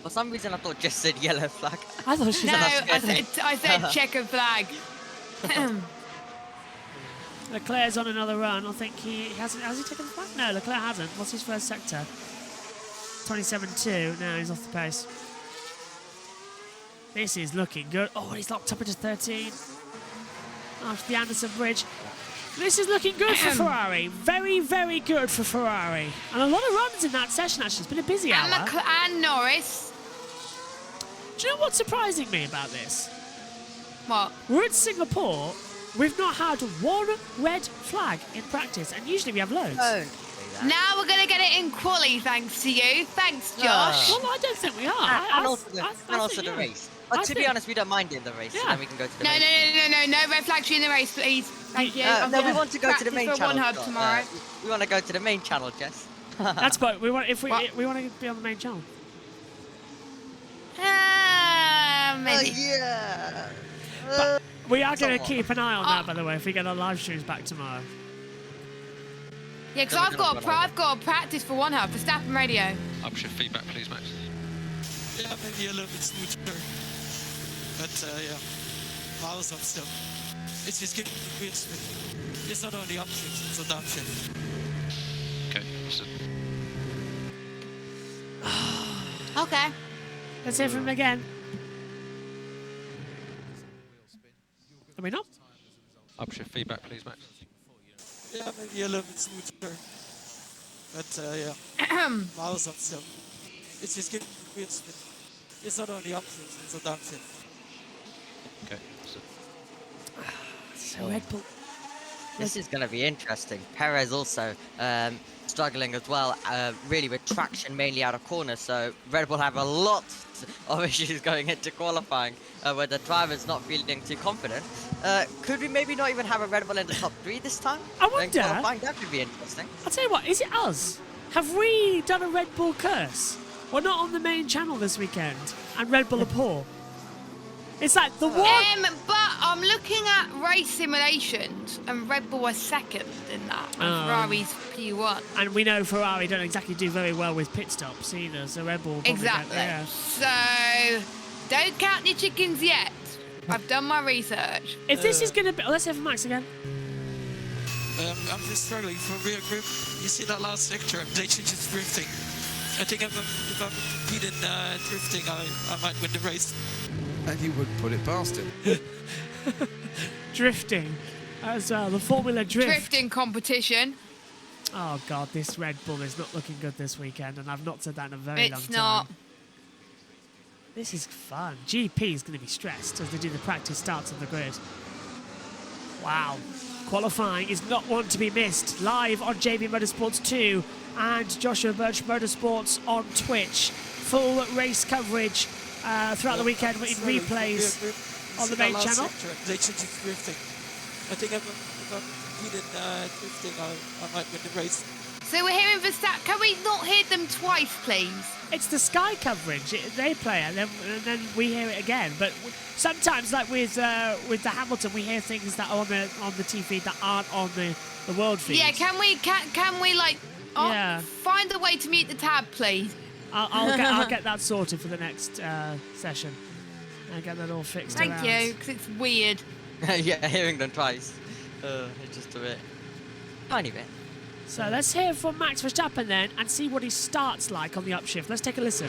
Speaker 3: For some reason, I thought just said yellow flag.
Speaker 1: I thought she
Speaker 2: said I said checker flag.
Speaker 1: Leclerc's on another run. I think he hasn't. Has he taken the flag? No, Leclerc hasn't. What's his first sector? 27.2. Now he's off the pace. This is looking good. Oh, he's locked up into 13 after the Anderson Bridge. This is looking good for Ferrari. Very, very good for Ferrari. And a lot of runs in that session, actually. It's been a busy hour.
Speaker 2: And Norris.
Speaker 1: Do you know what's surprising me about this?
Speaker 2: What?
Speaker 1: We're in Singapore. We've not had one red flag in practice, and usually we have loads.
Speaker 2: Now we're going to get it in quali, thanks to you. Thanks, Josh.
Speaker 1: Well, I don't think we are.
Speaker 3: And also the race. But to be honest, we don't mind in the race, so then we can go to the main.
Speaker 2: No red flags in the race, please. Thank you.
Speaker 3: No, we want to go to the main channel.
Speaker 2: One hub tomorrow.
Speaker 3: We want to go to the main channel, Jess.
Speaker 1: That's what we want. If we want to be on the main channel.
Speaker 2: Maybe.
Speaker 3: Yeah.
Speaker 1: But we are going to keep an eye on that, by the way, if we get our live streams back tomorrow.
Speaker 2: Yeah, because I've got a practice for one hub, Verstappen radio.
Speaker 18: Upshift feedback, please, Max.
Speaker 10: Yeah, maybe a little bit smoother. But yeah, miles up still. It's just getting weird spin. It's not only upshift, it's a downshift.
Speaker 18: Okay, understood.
Speaker 2: Okay.
Speaker 1: Let's hear from him again. Are we not?
Speaker 18: Upshift feedback, please, Max.
Speaker 10: Yeah, maybe a little bit smoother. But yeah, miles up still. It's just getting weird spin. It's not only upshift, it's a downshift.
Speaker 18: Okay, understood.
Speaker 1: So Red Bull.
Speaker 3: This is going to be interesting. Perez also struggling as well, really with traction mainly out of corners. So Red Bull have a lot of issues going into qualifying where the driver's not feeling too confident. Could we maybe not even have a Red Bull in the top 3 this time?
Speaker 1: I wonder.
Speaker 3: Qualifying, that could be interesting.
Speaker 1: I'll tell you what, is it us? Have we done a Red Bull curse? We're not on the main channel this weekend, and Red Bull are poor. It's like the one...
Speaker 2: But I'm looking at race simulations, and Red Bull are second in that, and Ferrari's P1.
Speaker 1: And we know Ferrari don't exactly do very well with pit stops either, so Red Bull will probably
Speaker 2: Exactly.
Speaker 1: get there.
Speaker 2: So, don't count your chickens yet. I've done my research.
Speaker 1: If this is going to be... let's hear from Max again.
Speaker 10: I'm just struggling for rear grip. You see that last sector, I'm literally just drifting. I think if I'm competing drifting, I might win the race.
Speaker 5: And you wouldn't put it past him.
Speaker 1: Drifting as well, the Formula Drift.
Speaker 2: Drifting competition.
Speaker 1: Oh God, this Red Bull is not looking good this weekend, and I've not said that in a very long time.
Speaker 2: It's not.
Speaker 1: This is fun. GP is going to be stressed as they do the practice starts on the grid. Wow. Qualifying is not one to be missed. Live on JB Motorsports 2 and Joshua Birch Motorsports on Twitch. Full race coverage throughout the weekend in replays on the main channel.
Speaker 10: I think if I'm competing drifting, I might win the race.
Speaker 2: So we're hearing Verstappen. Can we not hear them twice, please?
Speaker 1: It's the Sky coverage. They play it, and then we hear it again. But sometimes, like with the Hamilton, we hear things that are on the TV that aren't on the world feed.
Speaker 2: Yeah, can we like find a way to mute the tab, please?
Speaker 1: I'll get that sorted for the next session. I'll get that all fixed.
Speaker 2: Thank you, because it's weird.
Speaker 3: Yeah, hearing them twice. It's just a bit, tiny bit.
Speaker 1: So let's hear from Max Verstappen then and see what he starts like on the upshift. Let's take a listen.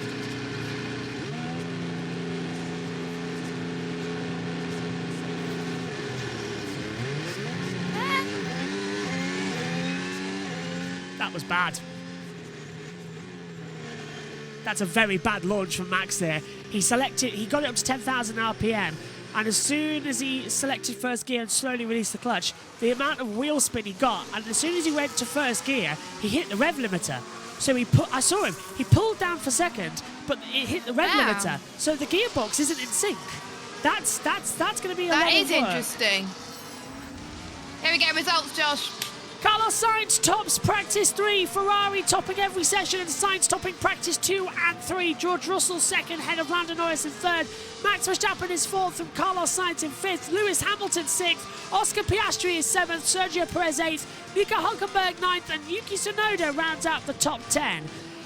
Speaker 1: That was bad. That's a very bad launch from Max there. He got it up to 10,000 RPM. And as soon as he selected first gear and slowly released the clutch, the amount of wheel spin he got, and as soon as he went to first gear, he hit the rev limiter. So I saw him, he pulled down for second, but it hit the rev limiter. So the gearbox isn't in sync. That's going to be a lot of work.
Speaker 2: That is interesting. Here we go, results, Josh.
Speaker 1: Carlos Sainz tops practice 3, Ferrari topping every session, and Sainz topping practice 2 and 3. George Russell second, head of Lando Norris in third. Max Verstappen is fourth from Carlos Sainz in fifth. Lewis Hamilton sixth. Oscar Piastri is seventh. Sergio Perez eighth. Nico Hülkenberg ninth, and Yuki Tsunoda rounds out the top 10.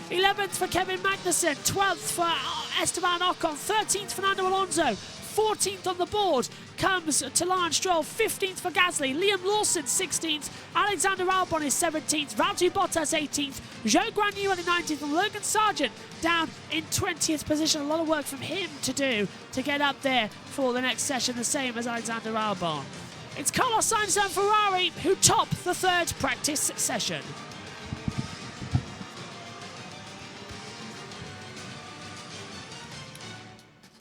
Speaker 1: 11th for Kevin Magnussen, 12th for Esteban Ocon, 13th Fernando Alonso, 14th on the board comes to Lance Stroll, 15th for Gasly, Liam Lawson 16th, Alexander Albon is 17th, Valtteri Bottas 18th, Zhou Guanyu in 19th, and Logan Sargent down in 20th position. A lot of work from him to do to get up there for the next session, the same as Alexander Albon. It's Carlos Sainz and Ferrari who top the third practice session.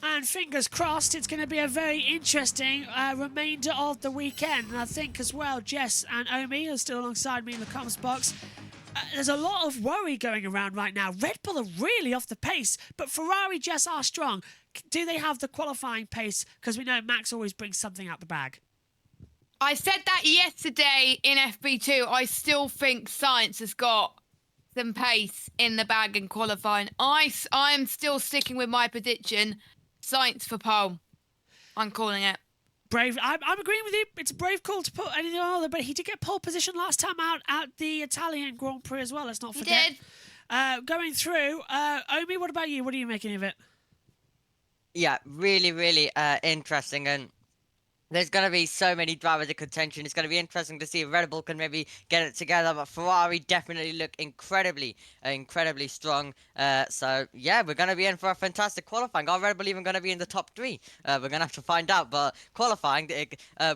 Speaker 1: And fingers crossed, it's going to be a very interesting remainder of the weekend. And I think as well, Jess and Omi are still alongside me in the comms box. There's a lot of worry going around right now. Red Bull are really off the pace, but Ferrari, Jess, are strong. Do they have the qualifying pace? Because we know Max always brings something out the bag.
Speaker 2: I said that yesterday in FP2. I still think Sainz has got some pace in the bag in qualifying. I'm still sticking with my prediction. Sainz for pole. I'm calling it.
Speaker 1: Brave. I'm agreeing with you. It's a brave call to put anything on other, but he did get pole position last time out at the Italian Grand Prix as well. Let's not forget. He did. Going through, Omi, what about you? What are you making of it?
Speaker 3: Yeah, really, really interesting. And there's going to be so many drivers in contention. It's going to be interesting to see if Red Bull can maybe get it together. But Ferrari definitely look incredibly strong. So, yeah, we're going to be in for a fantastic qualifying. Are Red Bull even going to be in the top 3? We're going to have to find out. But qualifying,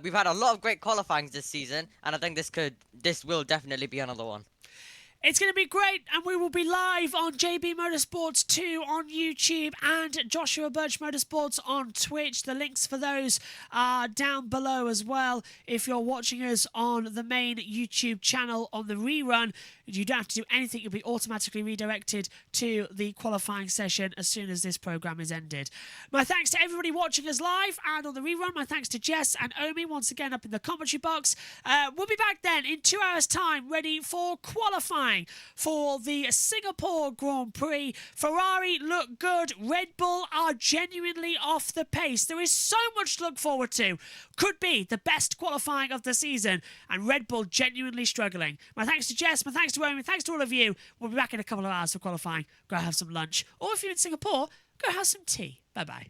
Speaker 3: we've had a lot of great qualifyings this season. And I think this will definitely be another one.
Speaker 1: It's going to be great, and we will be live on JB Motorsports 2 on YouTube and Joshua Birch Motorsports on Twitch. The links for those are down below as well. If you're watching us on the main YouTube channel on the rerun, you don't have to do anything. You'll be automatically redirected to the qualifying session as soon as this program is ended. My thanks to everybody watching us live and on the rerun. My thanks to Jess and Omi once again up in the commentary box. We'll be back then in 2 hours' time, ready for qualifying for the Singapore Grand Prix. Ferrari look good. Red Bull are genuinely off the pace. There is so much to look forward to. Could be the best qualifying of the season, and Red Bull genuinely struggling. My thanks to Jess, my thanks to Owen, thanks to all of you. We'll be back in a couple of hours for qualifying. Go have some lunch. Or if you're in Singapore, go have some tea. Bye-bye.